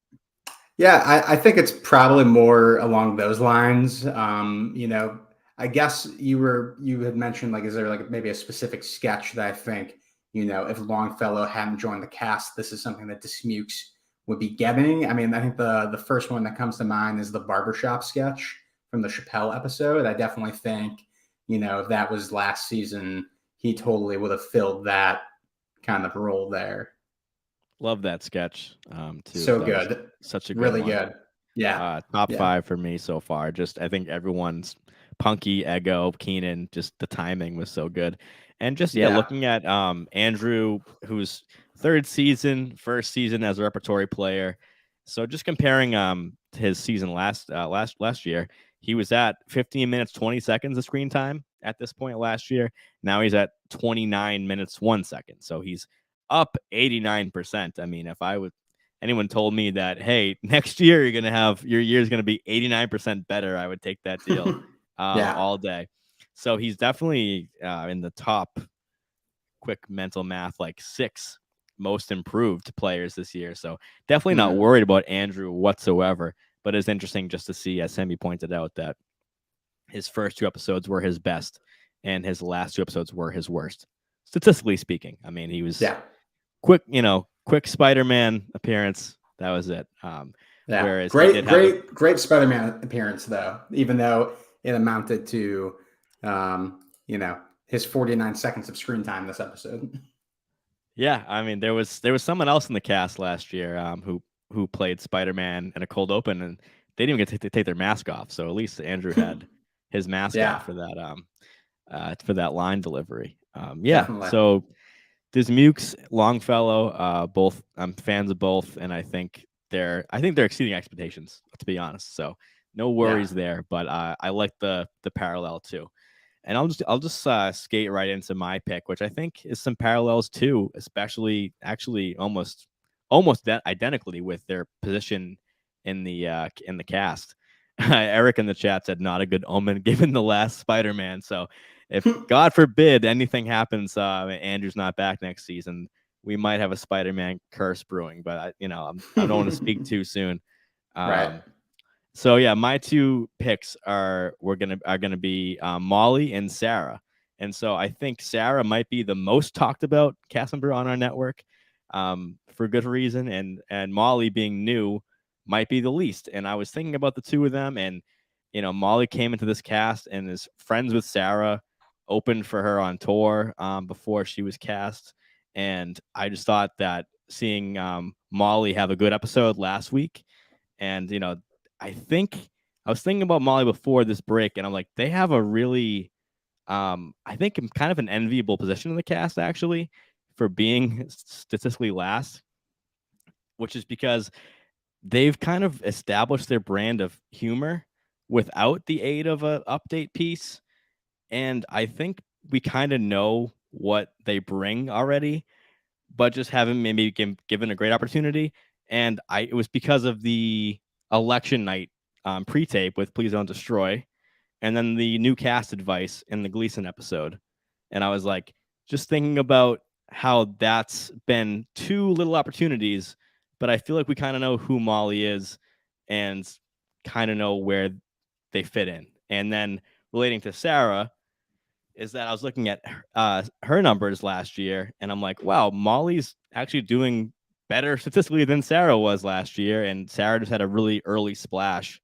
Yeah, I think it's probably more along those lines. I guess you had mentioned, like, is there like maybe a specific sketch that I think, if Longfellow hadn't joined the cast, this is something that Dismukes would be getting. I mean, I think the first one that comes to mind is the barbershop sketch from the Chappelle episode. I definitely think, if that was last season, he totally would have filled that kind of role there. Love that sketch too. So good. Such a good really one. Good. Yeah. Top 5 for me so far. Just I think everyone's Punky, Ego, Kenan, just the timing was so good. And just looking at Andrew, who's first season as a repertory player. So just comparing his season last year, he was at 15 minutes 20 seconds of screen time at this point last year. Now he's at 29 minutes 1 second. So he's up 89%. I mean, if anyone told me that, hey, next year your year's gonna be 89% better, I would take that deal all day. So he's definitely in the top, quick mental math, like 6 most improved players this year. So definitely not worried about Andrew whatsoever. But it's interesting just to see, as Sammy pointed out, that his first 2 episodes were his best and his last 2 episodes were his worst, statistically speaking. I mean, he was quick Spider-Man appearance. That was it. Whereas great Spider-Man appearance, though, even though it amounted to, his 49 seconds of screen time this episode. Yeah, I mean, there was someone else in the cast last year who played Spider-Man in a cold open, and they didn't even get to take their mask off. So at least Andrew had his mask off for that line delivery. Definitely. So Dismukes, Longfellow, both I'm fans of both, and I think they're exceeding expectations, to be honest. So no worries there, but I like the parallel too. And I'll just skate right into my pick, which I think is some parallels too, especially actually almost identically with their position in the cast. Eric in the chat said not a good omen given the last Spider-Man. So if God forbid anything happens, Andrew's not back next season, we might have a Spider-Man curse brewing. But I don't want to speak too soon. Right. So yeah, my 2 picks are gonna be Molly and Sarah. And so I think Sarah might be the most talked about cast member on our network, for good reason, and Molly, being new, might be the least. And I was thinking about the 2 of them, and Molly came into this cast and is friends with Sarah, opened for her on tour before she was cast, and I just thought that seeing Molly have a good episode last week, and I was thinking about Molly before this break, and I'm like, they have a really I think kind of an enviable position in the cast, actually, for being statistically last, which is because they've kind of established their brand of humor without the aid of an update piece. And I think we kind of know what they bring already, but just haven't maybe given a great opportunity. And it was because of the election night pre-tape with Please Don't Destroy, and then the new cast advice in the Gleason episode. And I was like, just thinking about how that's been 2 little opportunities, but I feel like we kind of know who Molly is and kind of know where they fit in. And then relating to Sarah is that I was looking at her numbers last year, and I'm like, wow, Molly's actually doing better statistically than Sarah was last year. And Sarah just had a really early splash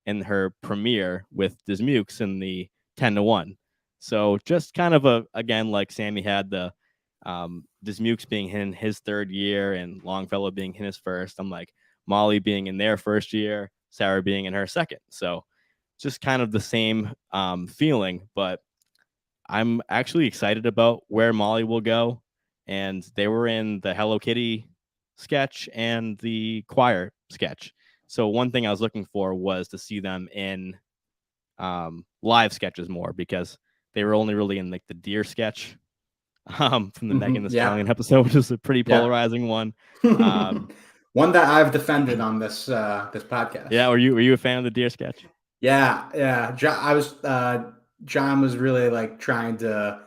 in her premiere with Dismukes in the 10-1. So just kind of again, like Sammy had the Dismukes being in his 3rd year and Longfellow being in his first. I'm like, Molly being in their first year, Sarah being in her second. So just kind of the same feeling, but I'm actually excited about where Molly will go. And they were in the Hello Kitty sketch and the choir sketch. So one thing I was looking for was to see them in live sketches more, because they were only really in like the deer sketch from the Megan Thee Stallion episode, which is a pretty polarizing one. One that I've defended on this this podcast. Yeah, were you a fan of the deer sketch? Yeah. John was really like trying to,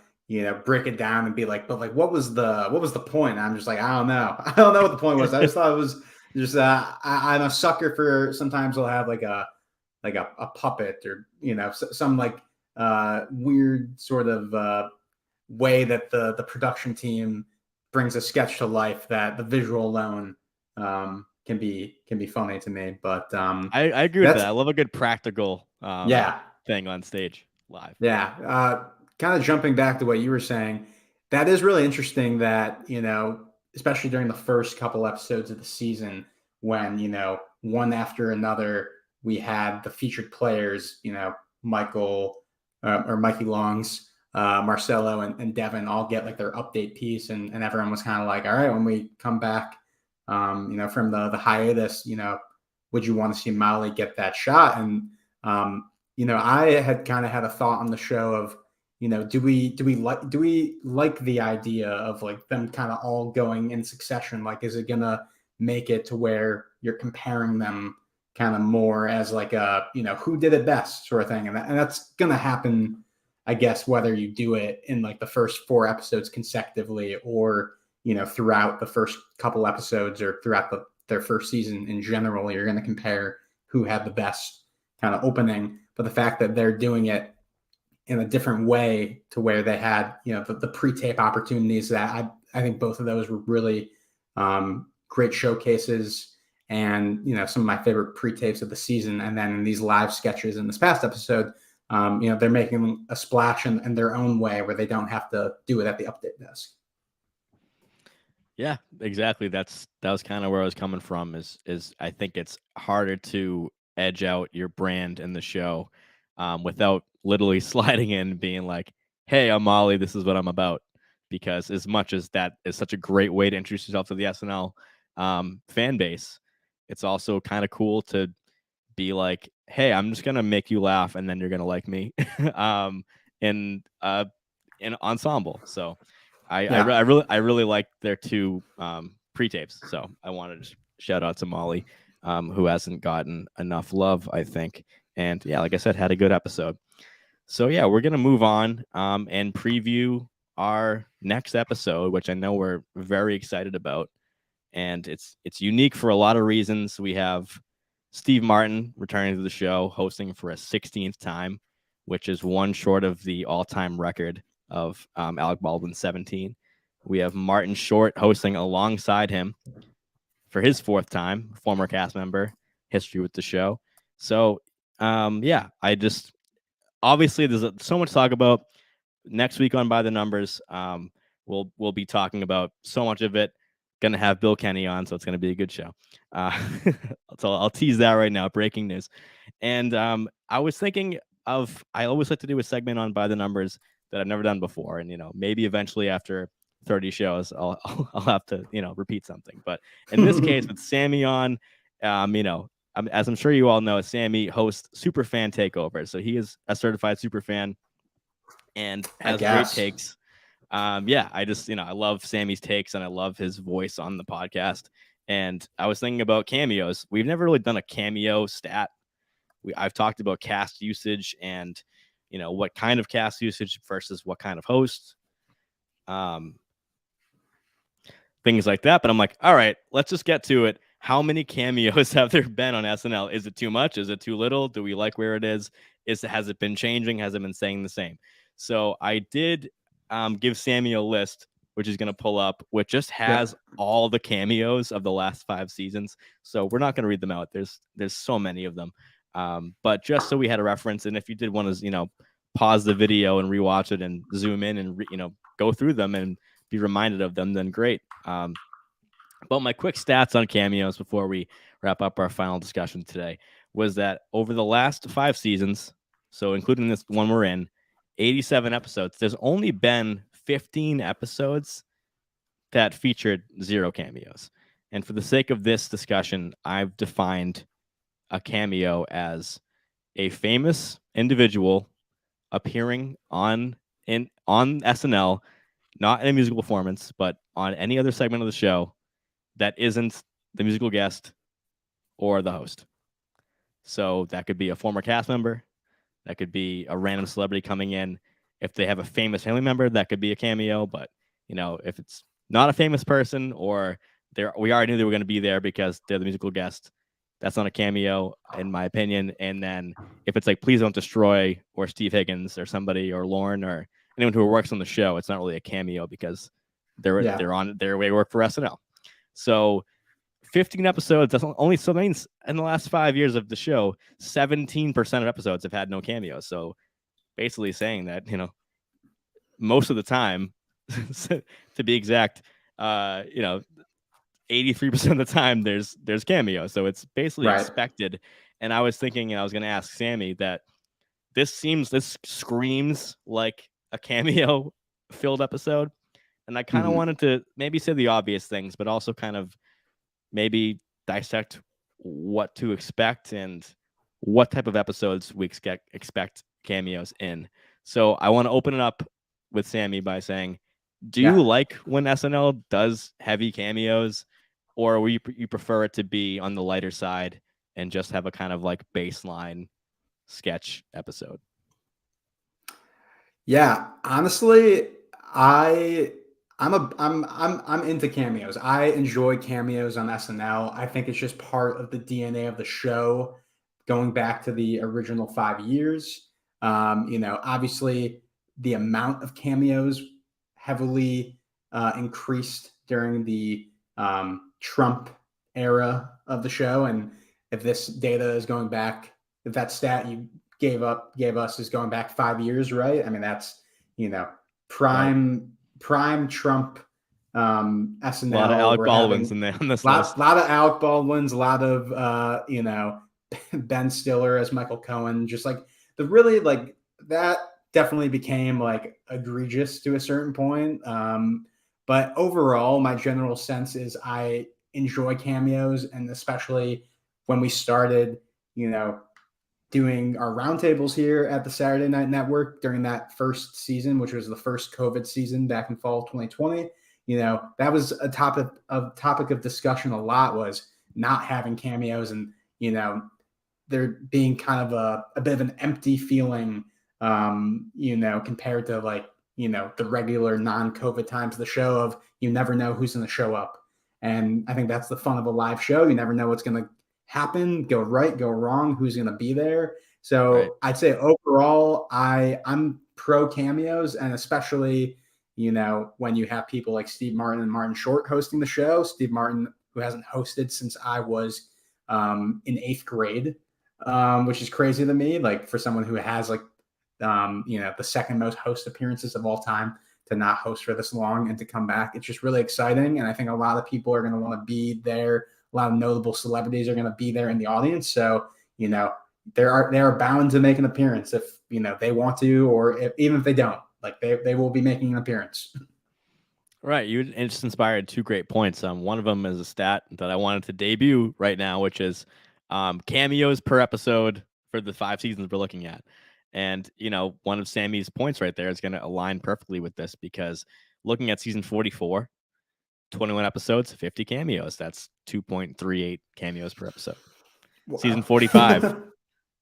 break it down and be like, but like, what was the point? And I'm just like, I don't know. I don't know what the point was. I just thought it was just, I'm a sucker for, sometimes I'll have like a puppet or, some like weird sort of way that the production team brings a sketch to life, that the visual alone can be funny to me. But I agree with that. I love a good practical thing on stage live. Kind of jumping back to what you were saying, that is really interesting that, especially during the first couple episodes of the season, when, one after another, we had the featured players, Michael or Mikey Longs, Marcelo and Devin all get like their update piece, and everyone was kind of like, all right, when we come back, from the hiatus, would you want to see Molly get that shot? And, I had kind of had a thought on the show of, do we like the idea of like them kind of all going in succession? Like, is it gonna make it to where you're comparing them kind of more as like a, who did it best sort of thing? And that's gonna happen, I guess, whether you do it in like the first 4 episodes consecutively, or, throughout the first couple episodes, or throughout their first season in general, you're going to compare who had the best kind of opening. But the fact that they're doing it in a different way, to where they had, the pre-tape opportunities, that I think both of those were really great showcases, and, some of my favorite pre-tapes of the season. And then in these live sketches in this past episode, they're making a splash in their own way, where they don't have to do it at the update desk. Yeah, exactly. That was kind of where I was coming from, is I think it's harder to edge out your brand in the show without literally sliding in and being like, hey, I'm Molly, this is what I'm about. Because as much as that is such a great way to introduce yourself to the SNL fan base, it's also kind of cool to be like, hey, I'm just gonna make you laugh, and then you're gonna like me in ensemble. So I really like their 2 pre-tapes. So I wanted to shout out to Molly, who hasn't gotten enough love, I think. And yeah, like I said, had a good episode. So yeah, we're gonna move on and preview our next episode, which I know we're very excited about. And it's unique for a lot of reasons. We have Steve Martin returning to the show, hosting for a 16th time, which is one short of the all-time record of Alec Baldwin's 17. We have Martin Short hosting alongside him for his 4th time, former cast member, history with the show. So, I just, obviously there's so much to talk about. Next week on By the Numbers, we'll be talking about so much of it. Going to have Bill Kenny on, so it's going to be a good show. So I'll tease that right now. Breaking news. And I was thinking of, I always like to do a segment on By the Numbers that I've never done before. And, maybe eventually after 30 shows, I'll have to, repeat something. But in this case, with Sammy on, as I'm sure you all know, Sammy hosts Superfan Takeover. So he is a certified superfan and has great takes. I just, I love Sammy's takes, and I love his voice on the podcast. And I was thinking about cameos. We've never really done a cameo stat. I've talked about cast usage and, what kind of cast usage versus what kind of host, things like that. But I'm like, all right, let's just get to it. How many cameos have there been on SNL? Is it too much? Is it too little? Do we like where it is? Has it been changing? Has it been staying the same? So I did give Sammy a list, which is going to pull up, which just has all the cameos of the last 5 seasons. So we're not going to read them out. There's so many of them. But just so we had a reference, and if you did want to, pause the video and rewatch it and zoom in and go through them and be reminded of them, then great. But But my quick stats on cameos before we wrap up our final discussion today was that over the last 5 seasons, so including this one we're in, 87 episodes, there's only been 15 episodes that featured 0 cameos. And for the sake of this discussion, I've defined a cameo as a famous individual appearing on SNL, not in a musical performance, but on any other segment of the show that isn't the musical guest or the host. So that could be a former cast member, that could be a random celebrity coming in. If they have a famous family member, that could be a cameo. But if it's not a famous person, or we already knew they were going to be there because they're the musical guest, that's not a cameo, in my opinion. And then if it's like Please Don't Destroy or Steve Higgins or somebody or Lauren or anyone who works on the show, it's not really a cameo because they're on their way to work for SNL. So 15 episodes, that's only so means in the last 5 years of the show, 17% of episodes have had no cameos. So basically saying that, most of the time, to be exact, 83% of the time there's cameos. So it's basically expected. And I was thinking, I was going to ask Sammy that this screams like a cameo filled episode. And I kind of wanted to maybe say the obvious things, but also kind of maybe dissect what to expect and what type of episodes we expect cameos in. So I want to open it up with Sammy by saying, do you like when SNL does heavy cameos, or you prefer it to be on the lighter side and just have a kind of like baseline sketch episode? Yeah, honestly, I'm into cameos. I enjoy cameos on SNL. I think it's just part of the DNA of the show, going back to the original 5 years. Obviously the amount of cameos heavily increased during the Trump era of the show. And if this data is going back, if that stat you gave us is going back 5 years, right? I mean, that's, prime Trump SNL. A lot of Alec Baldwins in there on this list. A lot of Alec Baldwins, a lot of Ben Stiller as Michael Cohen. Just like that definitely became like egregious to a certain point. But overall, my general sense is I enjoy cameos, and especially when we started, doing our roundtables here at the Saturday Night Network during that first season, which was the first COVID season back in fall of 2020. That was a topic of discussion a lot, was not having cameos, and there being kind of a bit of an empty feeling, compared to the regular non-COVID times of the show of you never know who's going to show up. And I think that's the fun of a live show. You never know what's going to happen, go right, go wrong, who's going to be there. So I'd say overall, I'm pro cameos, and especially, when you have people like Steve Martin and Martin Short hosting the show. Steve Martin, who hasn't hosted since I was in 8th grade, which is crazy to me. Like, for someone who has the second most host appearances of all time, to not host for this long and to come back, it's just really exciting. And I think a lot of people are going to want to be there. A lot of notable celebrities are going to be there in the audience. So, they are bound to make an appearance if, they want to, or even if they don't, they will be making an appearance. Right. You just inspired 2 great points. One of them is a stat that I wanted to debut right now, which is cameos per episode for the 5 seasons we're looking at. And, one of Sammy's points right there is going to align perfectly with this, because looking at season 44, 21 episodes, 50 cameos. That's 2.38 cameos per episode. Wow. Season 45,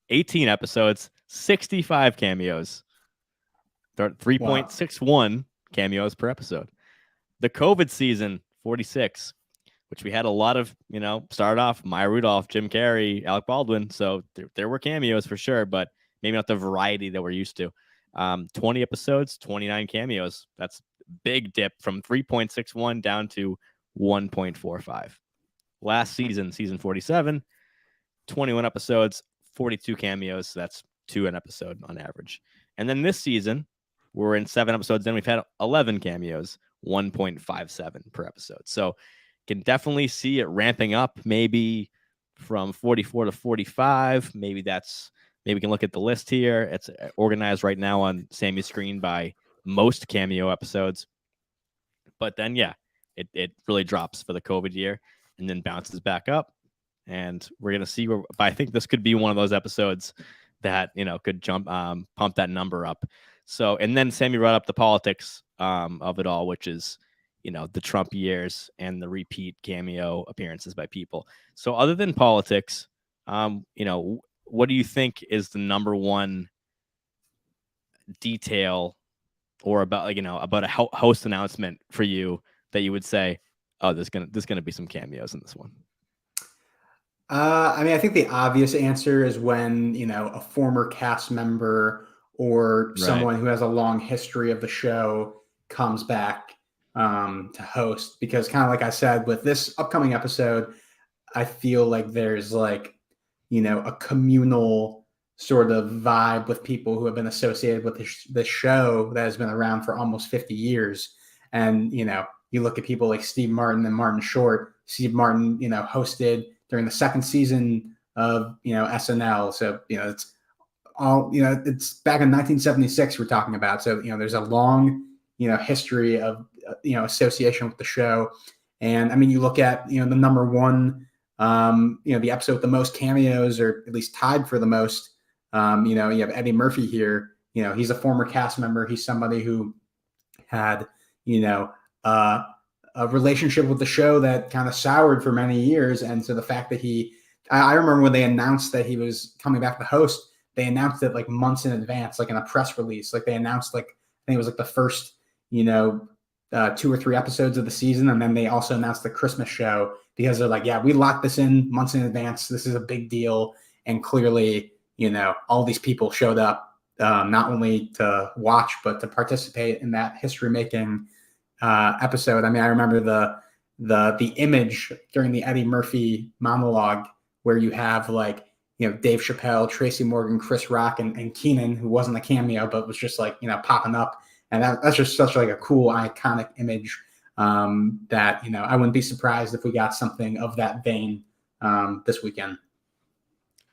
18 episodes, 65 cameos. 3.61 cameos per episode. The COVID season, 46, which we had a lot of, started off Maya Rudolph, Jim Carrey, Alec Baldwin. So there were cameos for sure, but maybe not the variety that we're used to. 20 episodes, 29 cameos. That's big dip from 3.61 down to 1.45. Last season, season 47, 21 episodes, 42 cameos. So that's 2 an episode on average. And then this season, we're in 7 episodes. Then we've had 11 cameos, 1.57 per episode. So can definitely see it ramping up, maybe from 44 to 45. Maybe we can look at the list here. It's organized right now on Sammy's screen by most Cameo episodes. But then, yeah, it really drops for the COVID year and then bounces back up. And we're going to see but I think this could be one of those episodes that, could pump that number up. So, and then Sammy brought up the politics of it all, which is, the Trump years and the repeat Cameo appearances by people. So other than politics, what do you think is the number one detail or about, about a host announcement for you that you would say, oh, there's gonna be some cameos in this one? I think the obvious answer is when, a former cast member or someone who has a long history of the show comes back to host, because kind of like I said, with this upcoming episode, I feel like there's like, a communal sort of vibe with people who have been associated with this show that has been around for almost 50 years. And, you look at people like Steve Martin and Martin Short. Steve Martin, hosted during the second season of, SNL. So, it's all, it's back in 1976 we're talking about. So, there's a long, history of, association with the show. And you look at, the number one, the episode with the most cameos, or at least tied for the most, you have Eddie Murphy here. He's a former cast member. He's somebody who had, a relationship with the show that kind of soured for many years. And so the fact that I remember when they announced that he was coming back to host, they announced it like months in advance, like in a press release. Like they announced, like, I think it was like the first, 2 or 3 episodes of the season. And then they also announced the Christmas show, because they're like, yeah, we locked this in months in advance. This is a big deal. And clearly, all these people showed up, not only to watch, but to participate in that history making episode. I remember the image during the Eddie Murphy monologue where you have like, Dave Chappelle, Tracy Morgan, Chris Rock, and Kenan, who wasn't a cameo, but was just like, popping up. And that's just such like a cool, iconic image that, I wouldn't be surprised if we got something of that vein this weekend.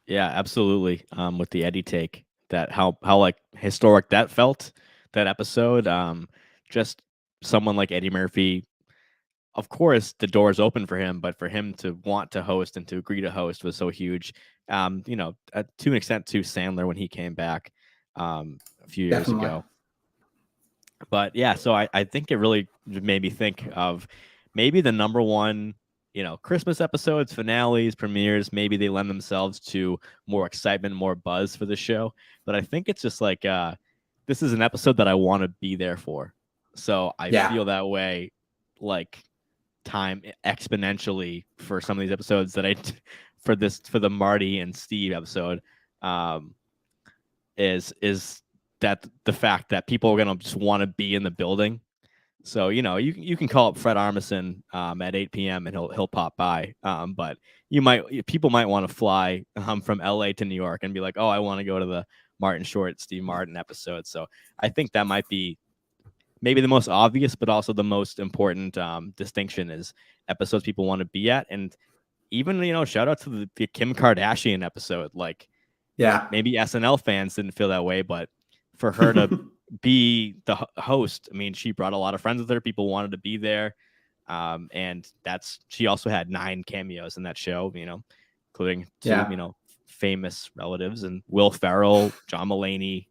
Yeah, absolutely. With the Eddie take, that how like historic that felt, that episode. Just someone like Eddie Murphy, of course, the door's open for him, but for him to want to host and to agree to host was so huge. To an extent, to Sandler when he came back a few years ago. But yeah, so I think it really made me think of maybe the number one, Christmas episodes, finales, premieres. Maybe they lend themselves to more excitement, more buzz for the show. But I think it's just like this is an episode that I want to be there for. So I feel that way, like time exponentially for some of these episodes that for the Marty and Steve episode is that the fact that people are gonna just want to be in the building. So you can call up Fred Armisen at 8 p.m. and he'll pop by. But people might want to fly from LA to New York and be like, oh, I want to go to the Martin Short, Steve Martin episode. So I think that might be maybe the most obvious, but also the most important distinction is episodes people want to be at. And even, shout out to the Kim Kardashian episode. Like, yeah, maybe SNL fans didn't feel that way, but for her to be the host, she brought a lot of friends with her. People wanted to be there. And she also had 9 cameos in that show, including 2, famous relatives, and Will Ferrell, John Mulaney.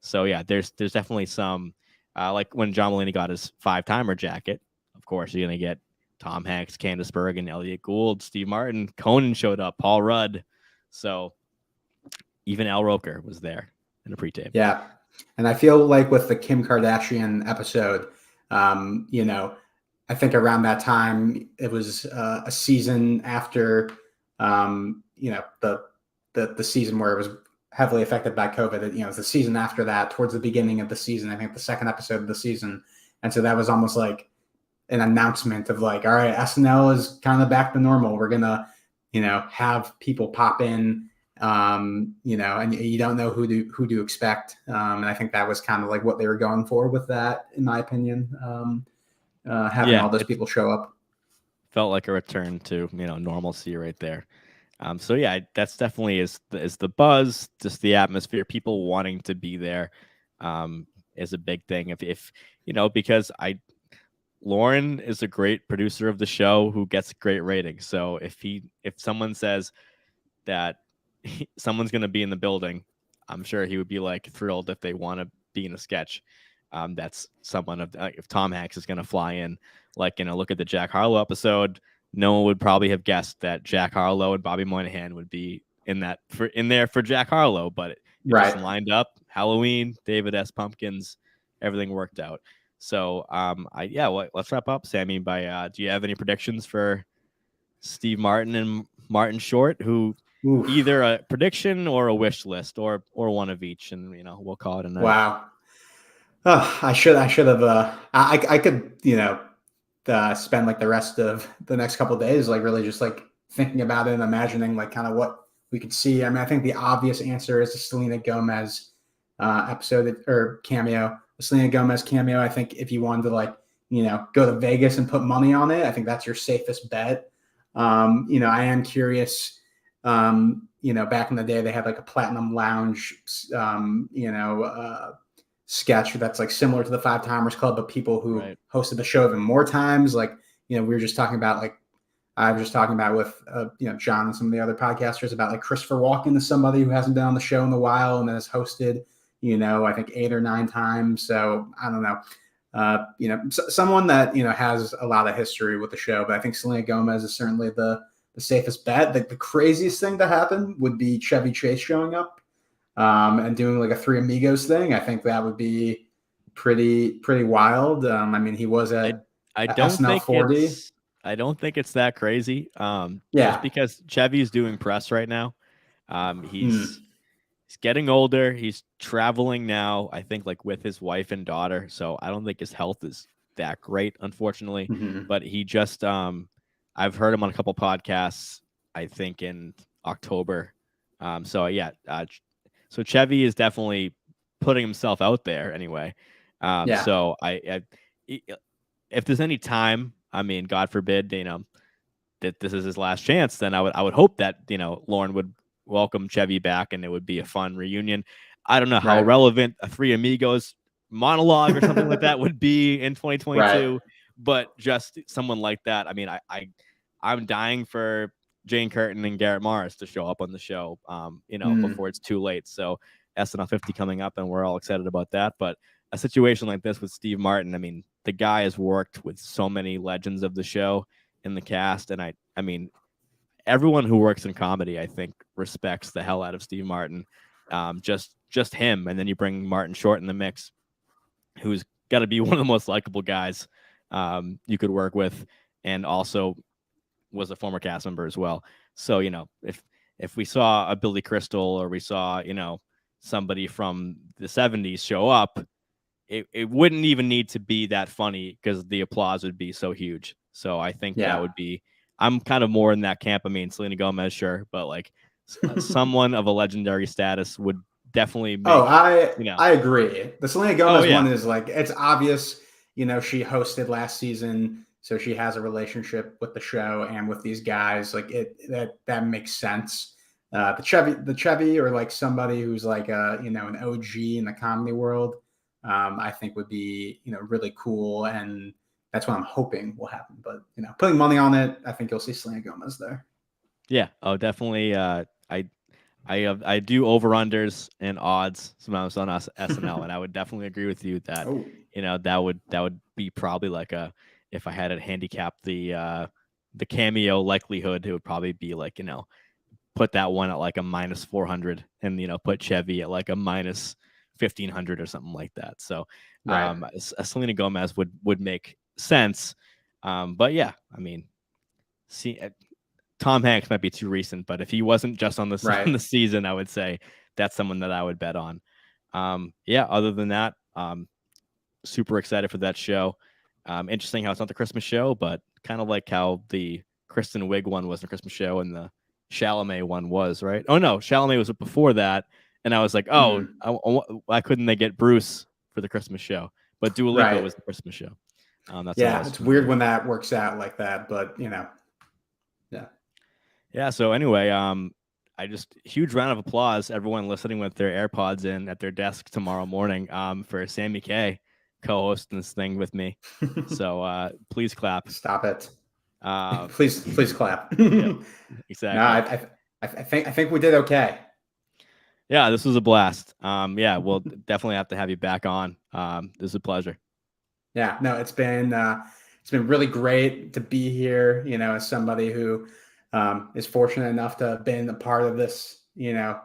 So yeah, there's definitely some, like when John Mulaney got his 5-timer jacket, of course, you're going to get Tom Hanks, Candice Bergen, Elliot Gould, Steve Martin, Conan showed up, Paul Rudd. So even Al Roker was there in a pre-tape. Yeah. And I feel like with the Kim Kardashian episode, I think around that time, it was a season after, the season where it was heavily affected by COVID. It was the season after that, towards the beginning of the season, I think the second episode of the season. And so that was almost like an announcement of like, all right, SNL is kind of back to normal. We're going to, have people pop in, and you don't know who to expect. And I think that was kind of like what they were going for with that, in my opinion, having all those people show up. felt like a return to normalcy right there. So yeah, that's definitely is the buzz, just the atmosphere, people wanting to be there, is a big thing. If because Lauren is a great producer of the show who gets great ratings. So if someone says that someone's going to be in the building, I'm sure he would be like thrilled if they want to be in a sketch. That's someone if Tom Hanks is going to fly in, like, look at the Jack Harlow episode. No one would probably have guessed that Jack Harlow and Bobby Moynihan would be in there for Jack Harlow, but it just lined up. Halloween, David S. Pumpkins, everything worked out. So, let's wrap up, Sammy. Do you have any predictions for Steve Martin and Martin Short, who either a prediction or a wish list or one of each, and we'll call it a night. Wow. I should have. I could spend like the rest of the next couple of days like really just like thinking about it and imagining like kind of what we could see. I mean, I think the obvious answer is the Selena Gomez episode or cameo. The Selena Gomez cameo. I think if you wanted to like go to Vegas and put money on it, I think that's your safest bet. I am curious. Back in the day, they had like a Platinum Lounge, sketch that's like similar to the Five Timers Club, but people who hosted the show even more times. Like, we were just talking about, like, I was just talking about with, John and some of the other podcasters about like Christopher Walken is somebody who hasn't been on the show in a while and then has hosted, I think 8 or 9 times. So I don't know. Someone that, has a lot of history with the show, but I think Selena Gomez is certainly the safest bet. The craziest thing to happen would be Chevy Chase showing up and doing like a Three Amigos thing. I think that would be pretty wild. I mean, he was at SNL 40. I don't think it's that crazy. Just because Chevy's doing press right now. He's getting older. He's traveling now, I think, like with his wife and daughter. So I don't think his health is that great, unfortunately. Mm-hmm. But he just, I've heard him on a couple podcasts, I think in October. So Chevy is definitely putting himself out there anyway. So I if there's any time, I mean, God forbid, that this is his last chance, then I would hope that, Lauren would welcome Chevy back and it would be a fun reunion. I don't know how relevant a Three Amigos monologue or something like that would be in 2022, but just someone like that. I mean, I'm dying for Jane Curtin and Garrett Morris to show up on the show, before it's too late. So SNL 50 coming up, and we're all excited about that. But a situation like this with Steve Martin, I mean, the guy has worked with so many legends of the show in the cast, and I mean, everyone who works in comedy, I think, respects the hell out of Steve Martin. Just him, and then you bring Martin Short in the mix, who's got to be one of the most likable guys you could work with, and also was a former cast member as well. So, if we saw a Billy Crystal or we saw, somebody from the 70s show up, it wouldn't even need to be that funny because the applause would be so huge. So I think that would be, I'm kind of more in that camp. I mean, Selena Gomez, sure, but like someone of a legendary status would definitely make, I agree. The Selena Gomez one is like, it's obvious, she hosted last season, so she has a relationship with the show and with these guys. Like that makes sense. The Chevy or like somebody who's like an OG in the comedy world, I think would be really cool, and that's what I'm hoping will happen. But putting money on it, I think you'll see Selena Gomez there. Yeah. Oh, definitely. I do over unders and odds sometimes on SNL, and I would definitely agree with you that that would be probably like if I had to handicap the Cameo likelihood, it would probably be like put that one at like a -400 and put Chevy at like a -1500 or something like that. So Selena Gomez would make sense. But yeah, I mean, Tom Hanks might be too recent, but if he wasn't just on the season, I would say that's someone that I would bet on. Other than that, super excited for that show. Interesting how it's not the Christmas show, but kind of like how the Kristen Wiig one was the Christmas show and the Chalamet one was, right? Oh no, Chalamet was before that, and I was like, why couldn't they get Bruce for the Christmas show? But Dua Lipa was the Christmas show. Yeah, it's weird when that works out like that, but yeah. So anyway, I just huge round of applause, everyone listening with their AirPods in at their desk tomorrow morning, for Sammy Kay co-hosting this thing with me. So please clap. Stop it. Please clap. Yeah, exactly. No, I think we did okay. Yeah, this was a blast. Yeah, we'll definitely have to have you back on. This is a pleasure. Yeah, no, it's been really great to be here. As somebody who is fortunate enough to have been a part of this, SNL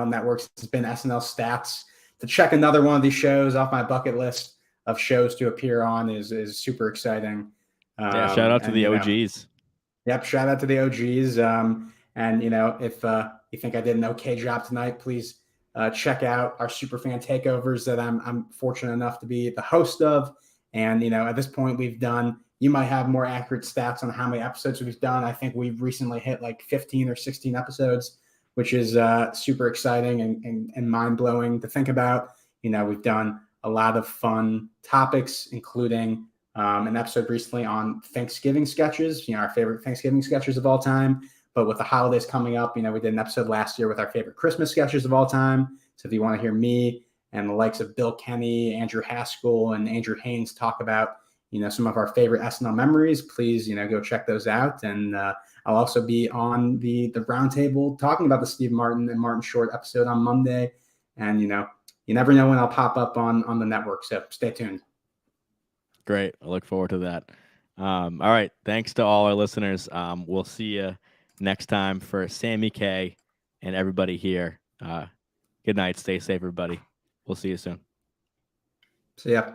networks. It's been SNL Stats. To check another one of these shows off my bucket list of shows to appear on is super exciting. Yeah, shout out to the OGs. Yep, shout out to the OGs. And if you think I did an okay job tonight, please check out our superfan takeovers that I'm fortunate enough to be the host of. And at this point, you might have more accurate stats on how many episodes we've done. I think we've recently hit like 15 or 16 episodes, which is super exciting and mind-blowing to think about. We've done a lot of fun topics, including an episode recently on Thanksgiving sketches, our favorite Thanksgiving sketches of all time. But with the holidays coming up, we did an episode last year with our favorite Christmas sketches of all time. So if you want to hear me and the likes of Bill Kenny, Andrew Haskell, and Andrew Haynes talk about, some of our favorite SNL memories, please, go check those out. And I'll also be on the roundtable talking about the Steve Martin and Martin Short episode on Monday. And, you never know when I'll pop up on the network. So stay tuned. Great. I look forward to that. All right. Thanks to all our listeners. We'll see you next time for Sammy Kay and everybody here. Good night. Stay safe, everybody. We'll see you soon. See ya.